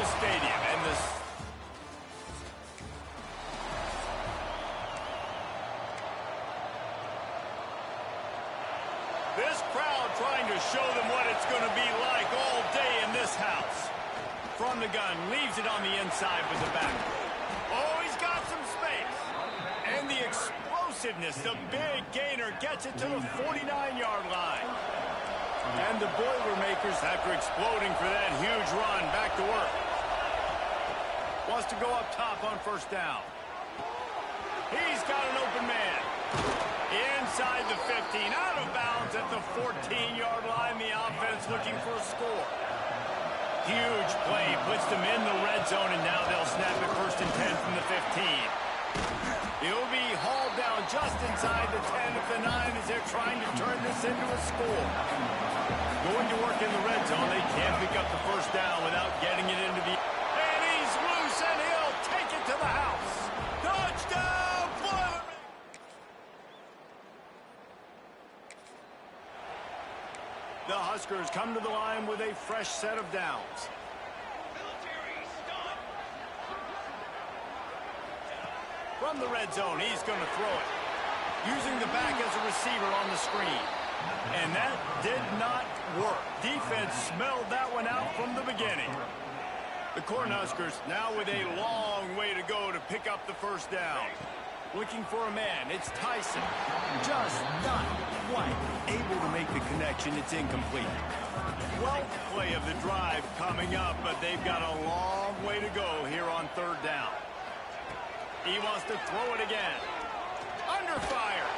the stadium. And this crowd trying to show them what it's going to be like all day in this house. From the gun, leaves it on the inside with the back. Oh, he's got some space. And the explosiveness, the big gainer, gets it to the 49-yard line. And the Boilermakers, after exploding for that huge run, back to work. Wants to go up top on first down. He's got an open man. Inside the 15, out of bounds at the 14-yard line. The offense looking for a score. Huge play, puts them in the red zone, and now they'll snap it 1st and 10 from the 15. He'll be hauled down just inside the 10 of the 9 as they're trying to turn this into a score. Going to work in the red zone. They can't pick up the first down without getting it into the... And he's loose, and he'll take it to the house. Touchdown, Boilermakers! The Huskers come to the line with a fresh set of downs. From the red zone, he's going to throw it. Using the back as a receiver on the screen. And that did not work. Defense smelled that one out from the beginning. The Cornhuskers now with a long way to go to pick up the first down. Looking for a man. It's Tyson. Just not quite able to make the connection. It's incomplete. 12th play of the drive coming up, but they've got a long way to go here on third down. He wants to throw it again. Under fire.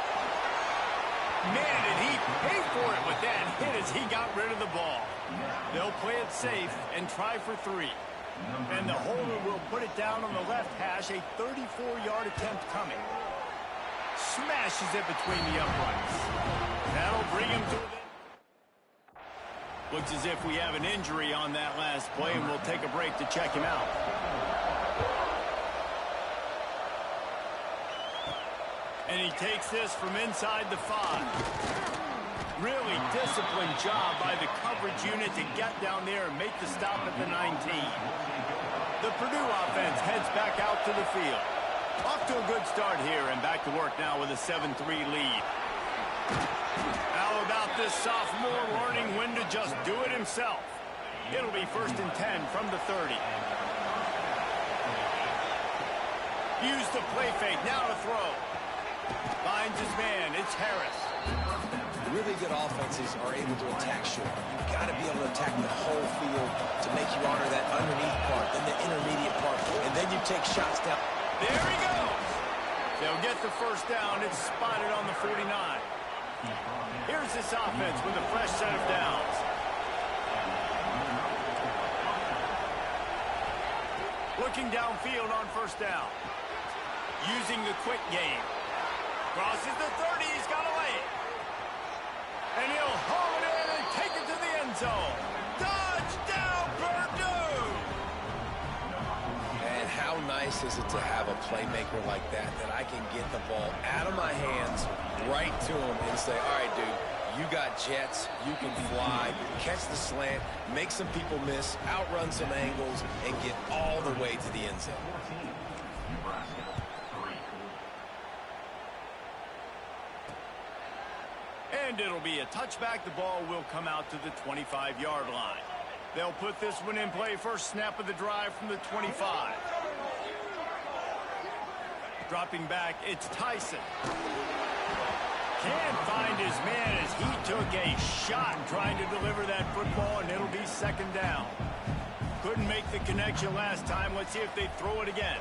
Man, did he pay for it with that hit as he got rid of the ball. They'll play it safe and try for 3. And the holder will put it down on the left hash, a 34-yard attempt coming. Smashes it between the uprights. That'll bring him to the... Looks as if we have an injury on that last play, and we'll take a break to check him out. And he takes this from inside the 5. Really disciplined job by the coverage unit to get down there and make the stop at the 19. The Purdue offense heads back out to the field. Off to a good start here and back to work now with a 7-3 lead. How about this sophomore learning when to just do it himself? It'll be 1st and 10 from the 30. Use the play fake, now to throw. Finds his man, it's Harris. Really good offenses are able to attack short. You've got to be able to attack the whole field to make you honor that underneath part, then the intermediate part, and then you take shots down. There he goes. They'll get the first down. It's spotted on the 49. Here's this offense with a fresh set of downs. Looking downfield on first down. Using the quick game. Crosses the 30. He's got a lane. And he'll haul it in and take it to the end zone. Touchdown, Purdue! And how nice is it to have a playmaker like that I can get the ball out of my hands right to him and say, all right, dude, you got jets, you can fly, catch the slant, make some people miss, outrun some angles, and get all the way to the end zone. And it'll be a touchback. The ball will come out to the 25-yard line. They'll put this one in play. First snap of the drive from the 25. Dropping back, it's Tyson. Can't find his man as he took a shot trying to deliver that football, and it'll be 2nd down. Couldn't make the connection last time. Let's see if they throw it again.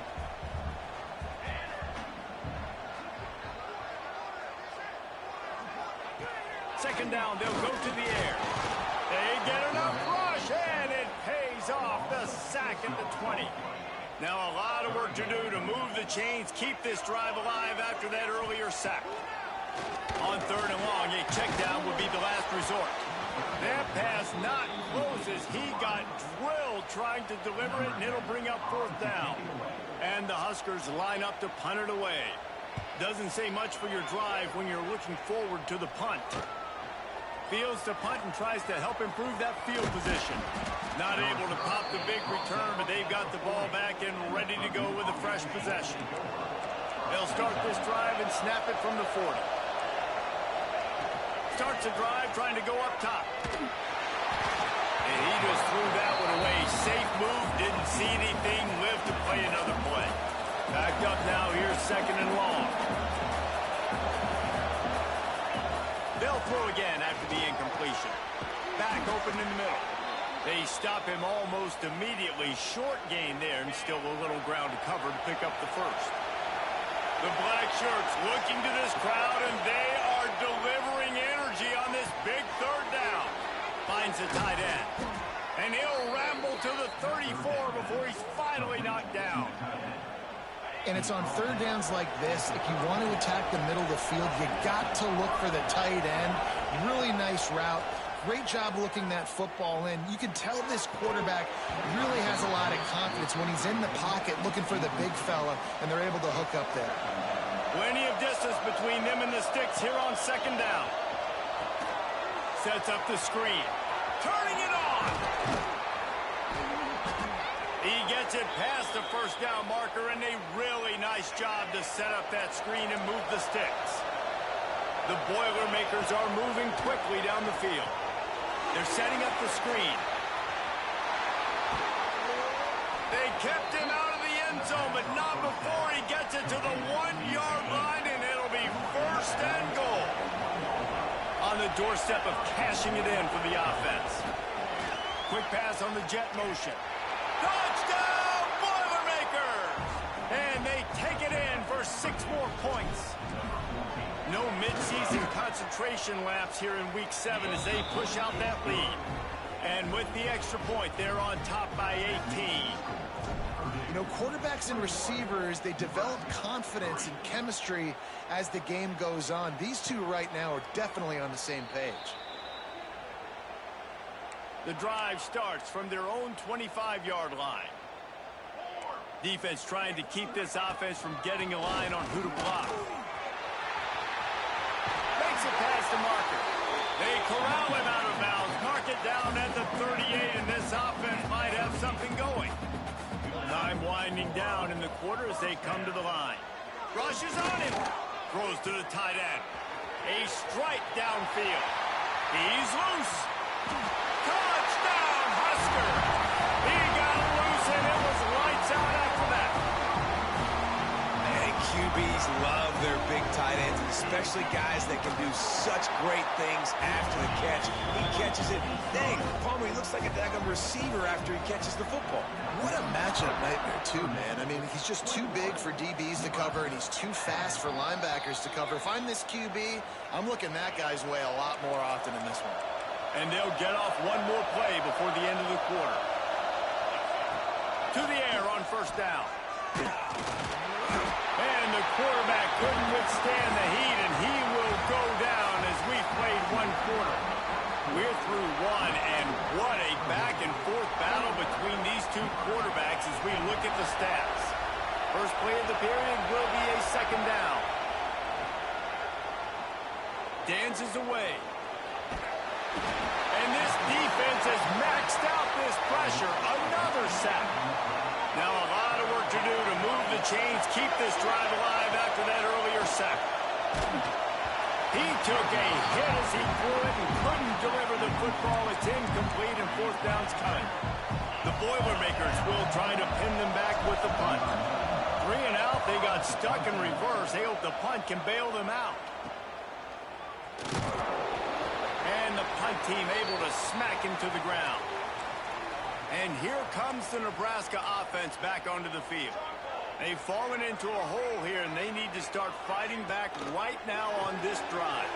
Second down, they'll go to the air. They get enough rush, and it pays off. The sack at the 20. Now a lot of work to do to move the chains, keep this drive alive after that earlier sack. On 3rd and long, a check down would be the last resort. That pass not close as he got drilled trying to deliver it, and it'll bring up 4th down. And the Huskers line up to punt it away. Doesn't say much for your drive when you're looking forward to the punt. Fields to punt and tries to help improve that field position. Not able to pop the big return, but they've got the ball back and ready to go with a fresh possession. They'll start this drive and snap it from the 40. Starts a drive trying to go up top. And he just threw that one away. Safe move, didn't see anything, lived to play another play. Backed up now, here's 2nd and long. They'll throw again after the incompletion. Back open in the middle. They stop him almost immediately. Short gain there and still a little ground to cover to pick up the first. The black shirts looking to this crowd, and they are delivering energy on this big 3rd down. Finds the tight end. And he'll ramble to the 34 before he's finally knocked down. And it's on 3rd downs like this. If you want to attack the middle of the field, you got to look for the tight end. Really nice route. Great job looking that football in. You can tell this quarterback really has a lot of confidence when he's in the pocket looking for the big fella, and they're able to hook up there. Plenty of distance between them and the sticks here on 2nd down. Sets up the screen. Turning it on. He gets it past the 1st down marker, and a really nice job to set up that screen and move the sticks. The Boilermakers are moving quickly down the field. They're setting up the screen. They kept him out of the end zone, but not before he gets it to the 1-yard line, and it'll be 1st and goal. On the doorstep of cashing it in for the offense. Quick pass on the jet motion. Touchdown, Boilermakers! And they take it in for 6 more points. No mid-season concentration laps here in Week 7 as they push out that lead. And with the extra point, they're on top by 18. You know, quarterbacks and receivers, they develop confidence and chemistry as the game goes on. These two right now are definitely on the same page. The drive starts from their own 25-yard line. Defense trying to keep this offense from getting a line on who to block. Makes it past the marker. They corral him out of bounds. Mark it down at the 38, and this offense might have something going. Time winding down in the quarter as they come to the line. Rushes on him. Throws to the tight end. A strike downfield. He's loose. Touchdown, Husker! He got loose, and it was lights out after that. And QBs love their big tight ends, especially guys that can do such great things after the catch. He catches it. Dang, Palmer, he looks like a daggone receiver after he catches the football. What a matchup nightmare, too, man. I mean, he's just too big for DBs to cover, and he's too fast for linebackers to cover. If I'm this QB, I'm looking that guy's way a lot more often in this one. And they'll get off one more play before the end of the quarter. To the air on 1st down. And the quarterback couldn't withstand the heat, and he will go down as we've played 1 quarter. We're through 1, and what a back-and-forth battle between these 2 quarterbacks as we look at the stats. First play of the period will be a 2nd down. Dances away. And this defense has maxed out this pressure. Another sack. Now a lot of work to do to move the chains, keep this drive alive after that earlier sack. He took a hit as he threw it and couldn't deliver the football. It's incomplete and 4th down's coming. The Boilermakers will try to pin them back with the punt. 3 and out, they got stuck in reverse. They hope the punt can bail them out. And the punt team able to smack him to the ground. And here comes the Nebraska offense back onto the field. They've fallen into a hole here, and they need to start fighting back right now on this drive.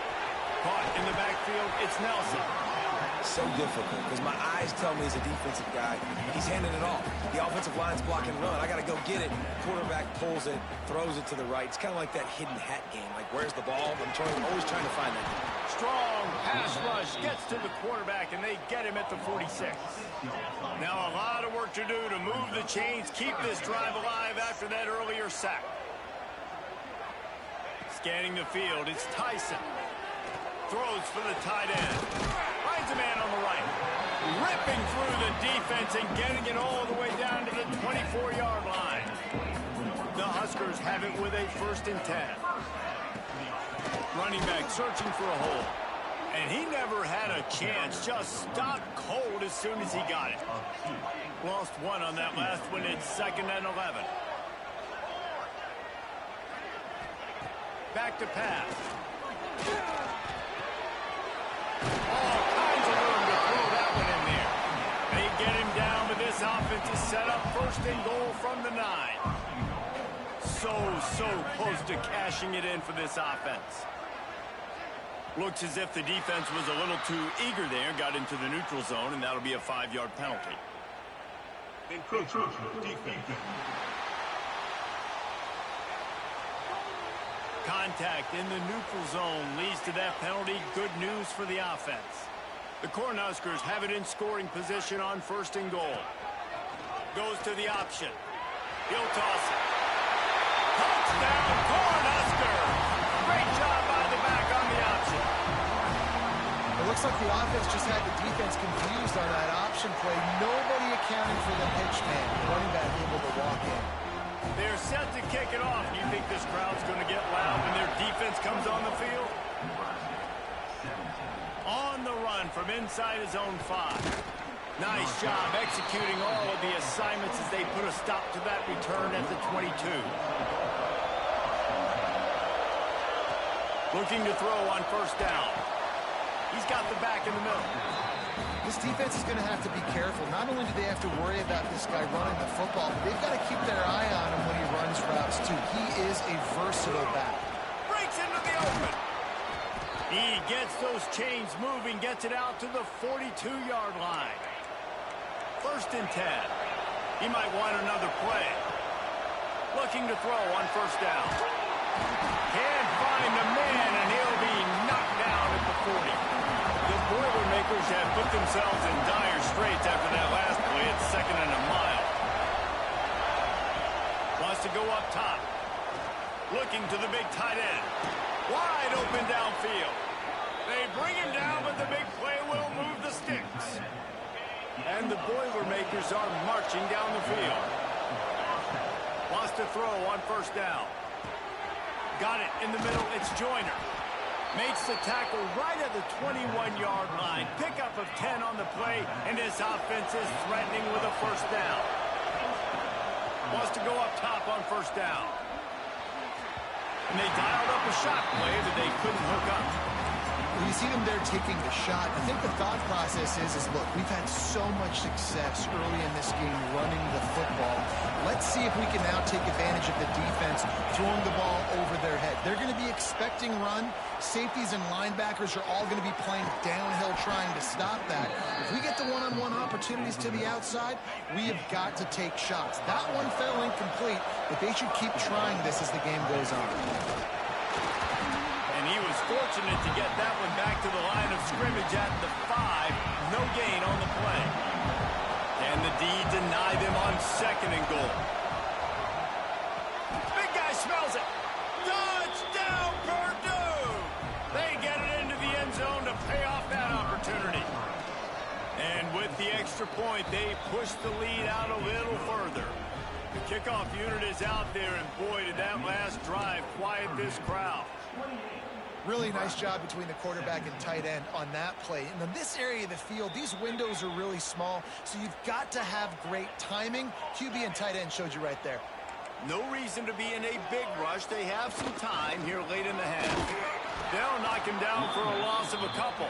Caught in the backfield, it's Nelson. So difficult because my eyes tell me as a defensive guy, he's handing it off. The offensive line's blocking run. I got to go get it. Quarterback pulls it, throws it to the right. It's kind of like that hidden hat game. Like, where's the ball? I'm always trying to find that. Strong pass rush gets to the quarterback, and they get him at the 46. Now a lot of work to do to move the chains, keep this drive alive after that earlier sack. Scanning the field, it's Tyson. Throws for the tight end. Finds a man on the right. Ripping through the defense and getting it all the way down to the 24-yard line. The Huskers have it with a 1st and 10. Running back searching for a hole. And he never had a chance. Just stopped cold as soon as he got it. Lost 1 on that last one. It's 2nd and 11. Back to pass. All kinds of room to throw that one in there. They get him down, but this offense is set up 1st and goal from the 9. So close to cashing it in for this offense. Looks as if the defense was a little too eager there, got into the neutral zone, and that'll be a 5-yard penalty. Contact in the neutral zone leads to that penalty. Good news for the offense. The Cornhuskers have it in scoring position on 1st and goal. Goes to the option. He'll toss it. Touchdown, Cornhuskers! Great job by the back on the option. It looks like the offense just had the defense confused on that option play. Nobody accounting for the pitch man. Running back able to walk in. They're set to kick it off. Do you think this crowd's going to get loud when their defense comes on the field? On the run from inside his own 5. Nice job executing all of the assignments as they put a stop to that return at the 22. Looking to throw on 1st down. He's got the back in the middle. This defense is going to have to be careful. Not only do they have to worry about this guy running the football, but they've got to keep their eye on him when he runs routes, too. He is a versatile back. Breaks into the open. He gets those chains moving, gets it out to the 42-yard line. 1st and 10. He might want another play. Looking to throw on 1st down. Can't find the man, and he'll be knocked down at the 40. The Boilermakers have put themselves in dire straits after that last play. It's 2nd and a mile. Wants to go up top. Looking to the big tight end. Wide open downfield. They bring him down, but the big play will move the sticks. And the Boilermakers are marching down the field. Wants to throw on 1st down. Got it in the middle. It's Joyner. Makes the tackle right at the 21-yard line. Pickup of 10 on the play, and this offense is threatening with a 1st down. Wants to go up top on 1st down. And they dialed up a shot play that they couldn't hook up. When you see them there taking the shot, I think the thought process is look, we've had so much success early in this game running the football. Let's see if we can now take advantage of the defense throwing the ball over their head. They're going to be expecting run. Safeties and linebackers are all going to be playing downhill trying to stop that. If we get the one-on-one opportunities to the outside, we have got to take shots. That one fell incomplete, but they should keep trying this as the game goes on. And he was fortunate to get that one back to the line of scrimmage at the 5. No gain on the play. And the D deny them on 2nd and goal. Big guy smells it. Touchdown, Purdue! They get it into the end zone to pay off that opportunity. And with the extra point, they push the lead out a little further. The kickoff unit is out there, and boy, did that last drive quiet this crowd. Really nice job between the quarterback and tight end on that play. And in this area of the field, these windows are really small, so you've got to have great timing. QB and tight end showed you right there. No reason to be in a big rush. They have some time here late in the half. They'll knock him down for a loss of a couple.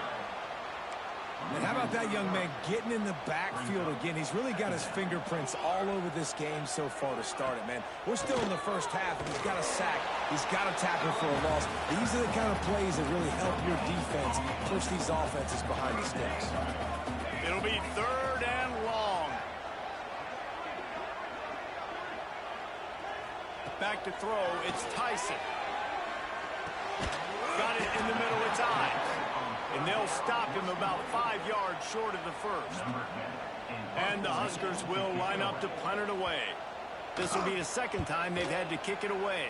And how about that young man getting in the backfield again? He's really got his fingerprints all over this game so far to start it, man. We're still in the first half, and he's got a sack. He's got a tackle for a loss. These are the kind of plays that really help your defense push these offenses behind the sticks. It'll be 3rd and long. Back to throw, it's Tyson. Got it in the middle, it's Ives. And they'll stop him about 5 yards short of the 1st. And the Huskers will line up to punt it away. This will be the 2nd time they've had to kick it away.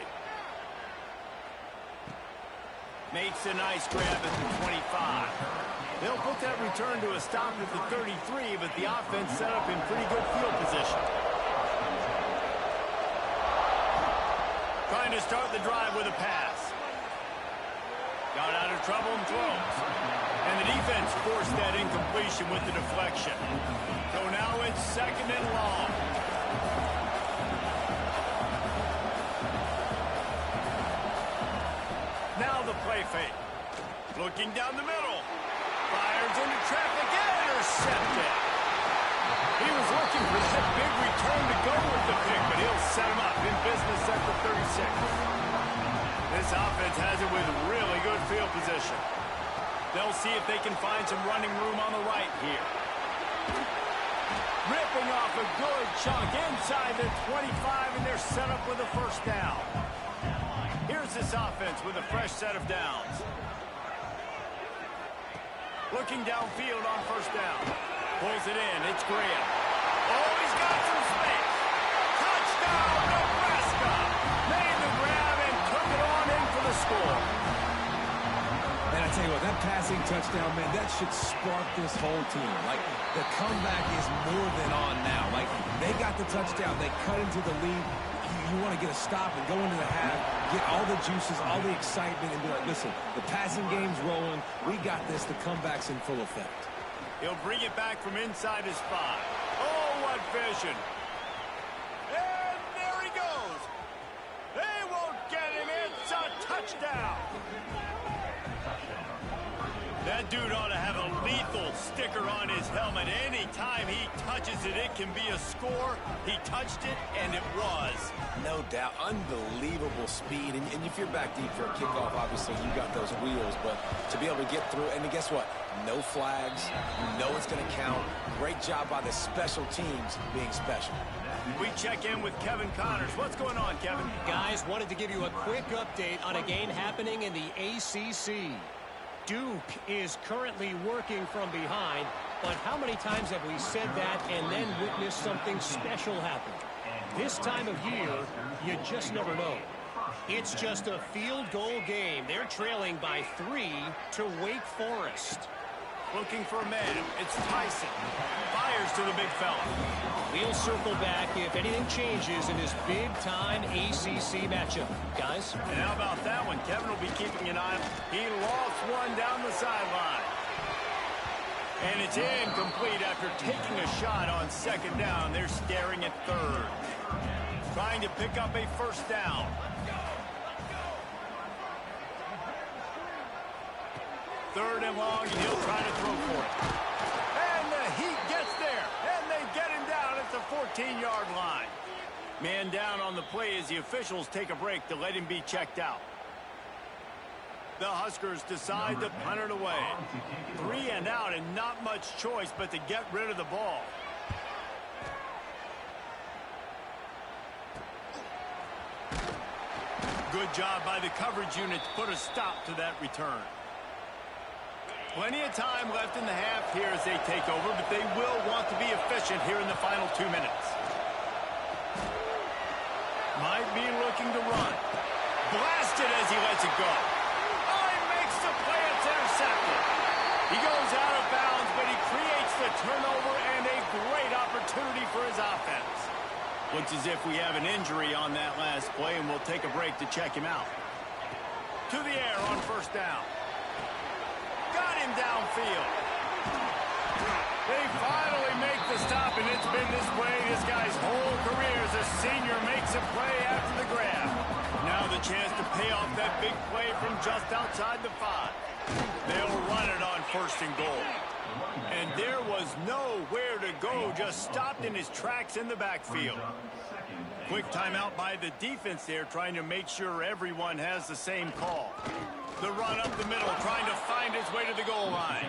Makes a nice grab at the 25. They'll put that return to a stop at the 33, but the offense set up in pretty good field position. Trying to start the drive with a pass. Got out of trouble and throws. And the defense forced that incompletion with the deflection. So now it's 2nd and long. Now the play fake. Looking down the middle. Fires into traffic and intercepted. He was looking for that big return to go with the pick, but he'll set him up in business at the 36. This offense has it with really good field position. They'll see if they can find some running room on the right here. Ripping off a good chunk inside the 25, and they're set up with a first down. Here's this offense with a fresh set of downs. Looking downfield on first down. Pulls it in. It's Graham. Oh, he's got some space. Touchdown, Nebraska. Made the grab and took it on in for the score. And I tell you what, that passing touchdown, man, that should spark this whole team. Like, the comeback is more than on now. Like, they got the touchdown. They cut into the lead. You want to get a stop and go into the half, get all the juices, all the excitement, and be like, listen, the passing game's rolling. We got this. The comeback's in full effect. He'll bring it back from inside his 5. Oh, what vision. And there he goes. They won't get him. It's a touchdown. That dude ought to have a lethal sticker on his helmet. Anytime he touches it, it can be a score. He touched it, and it was. No doubt. Unbelievable speed. And if you're back deep for a kickoff, obviously you got those wheels. But to be able to get through, and guess what? No flags. You know it's going to count. Great job by the special teams being special. We check in with Kevin Connors. What's going on, Kevin? Guys, wanted to give you a quick update on a game happening in the ACC. Duke is currently working from behind, but how many times have we said that and then witnessed something special happen? This time of year, you just never know. It's just a field goal game. They're trailing by 3 to Wake Forest. Looking for a man. It's Tyson. Fires to the big fella. We'll circle back if anything changes in this big-time ACC matchup. Guys? And how about that one? Kevin will be keeping an eye. He lost one down the sideline. And it's incomplete after taking a shot on 2nd down. They're staring at 3rd. Trying to pick up a first down. Third and long, and he'll try to throw for it. And the Heat gets there, and they get him down at the 14-yard line. Man down on the play as the officials take a break to let him be checked out. The Huskers decide to punt it away. 3 and out, and not much choice but to get rid of the ball. Good job by the coverage unit to put a stop to that return. Plenty of time left in the half here as they take over, but they will want to be efficient here in the final 2 minutes. Might be looking to run. Blasted as he lets it go. Oh, he makes the play. It's intercepted. He goes out of bounds, but he creates the turnover and a great opportunity for his offense. Looks as if we have an injury on that last play, and we'll take a break to check him out. To the air on first down. Got him downfield. They finally make the stop, and it's been this way this guy's whole career as a senior makes a play after the grab. Now the chance to pay off that big play from just outside the 5. They'll run it on 1st and goal. And there was nowhere to go, just stopped in his tracks in the backfield. Quick timeout by the defense there, trying to make sure everyone has the same call. The run up the middle, trying to find his way to the goal line.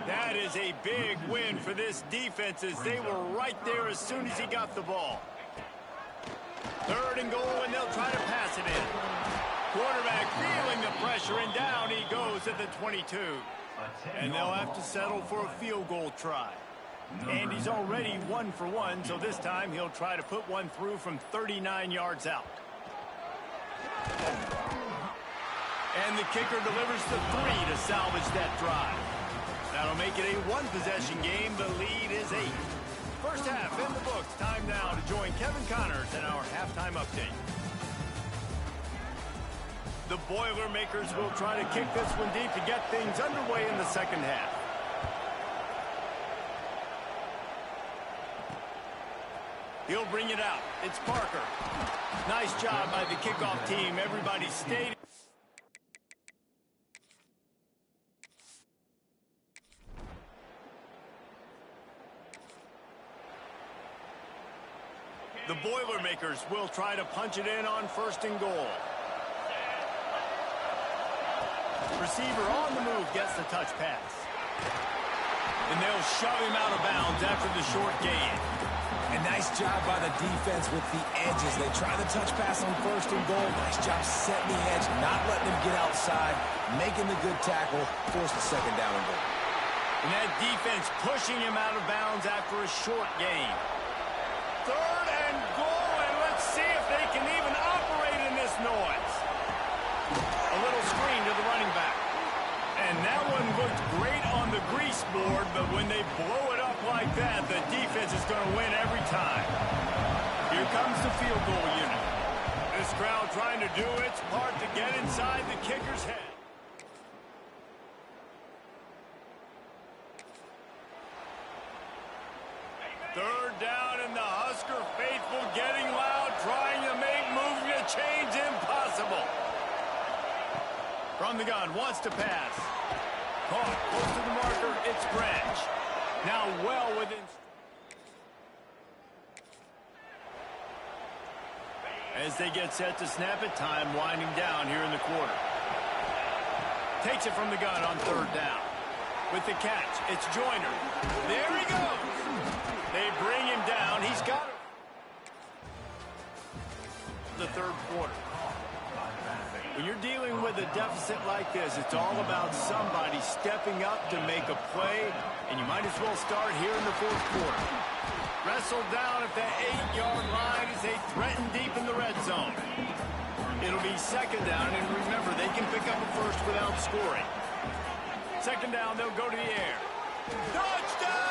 That is a big win for this defense as they were right there as soon as he got the ball. 3rd and goal, and they'll try to pass it in. Quarterback feeling the pressure, and down he goes at the 22. And they'll have to settle for a field goal try. And he's already 1 for 1, so this time he'll try to put one through from 39 yards out. And the kicker delivers the 3 to salvage that drive. That'll make it a one-possession game. The lead is 8. First half in the books. Time now to join Kevin Connors in our halftime update. The Boilermakers will try to kick this one deep to get things underway in the second half. He'll bring it out. It's Parker. Nice job by the kickoff team. Everybody stayed. The Boilermakers will try to punch it in on 1st and goal. Receiver on the move gets the touch pass. And they'll shove him out of bounds after the short gain. And nice job by the defense with the edges. They try the touch pass on 1st and goal. Nice job setting the edge, not letting him get outside, making the good tackle, force the 2nd down and goal. And that defense pushing him out of bounds after a short gain. 3rd and goal, and let's see if they can even operate in this noise. A little screen to the running back. And that one looked great on the grease board, but when they blow it up like that, the defense is going to win every time. Here comes the field goal unit. This crowd trying to do its part to get inside the kicker's head. Third down, and the Husker faithful getting loud, trying to make moving a change impossible. From the gun, wants to pass. Caught, close to the marker, it's Branch. Now well within. As they get set to snap it, time winding down here in the quarter. Takes it from the gun on 3rd down. With the catch, it's Joyner. There he goes. They bring him down. He's got it. The 3rd quarter. When you're dealing with a deficit like this, it's all about somebody stepping up to make a play, and you might as well start here in the 4th quarter. Wrestled down at the 8-yard line as they threaten deep in the red zone. It'll be 2nd down, and remember, they can pick up a first without scoring. 2nd down, they'll go to the air. Touchdown!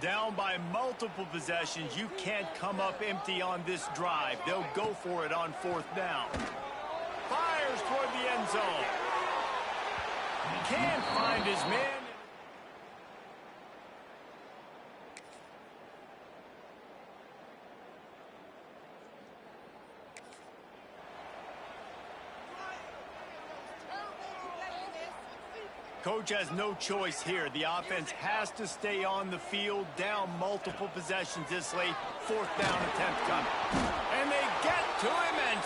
Down by multiple possessions, you can't come up empty on this drive. They'll go for it on 4th down. Fires toward the end zone. Can't find his man. Coach has no choice here. The offense has to stay on the field, down multiple possessions this late. 4th down attempt coming. And they get to him, and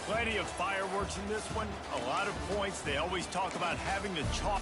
plenty of fireworks in this one. A lot of points. They always talk about having the chalk.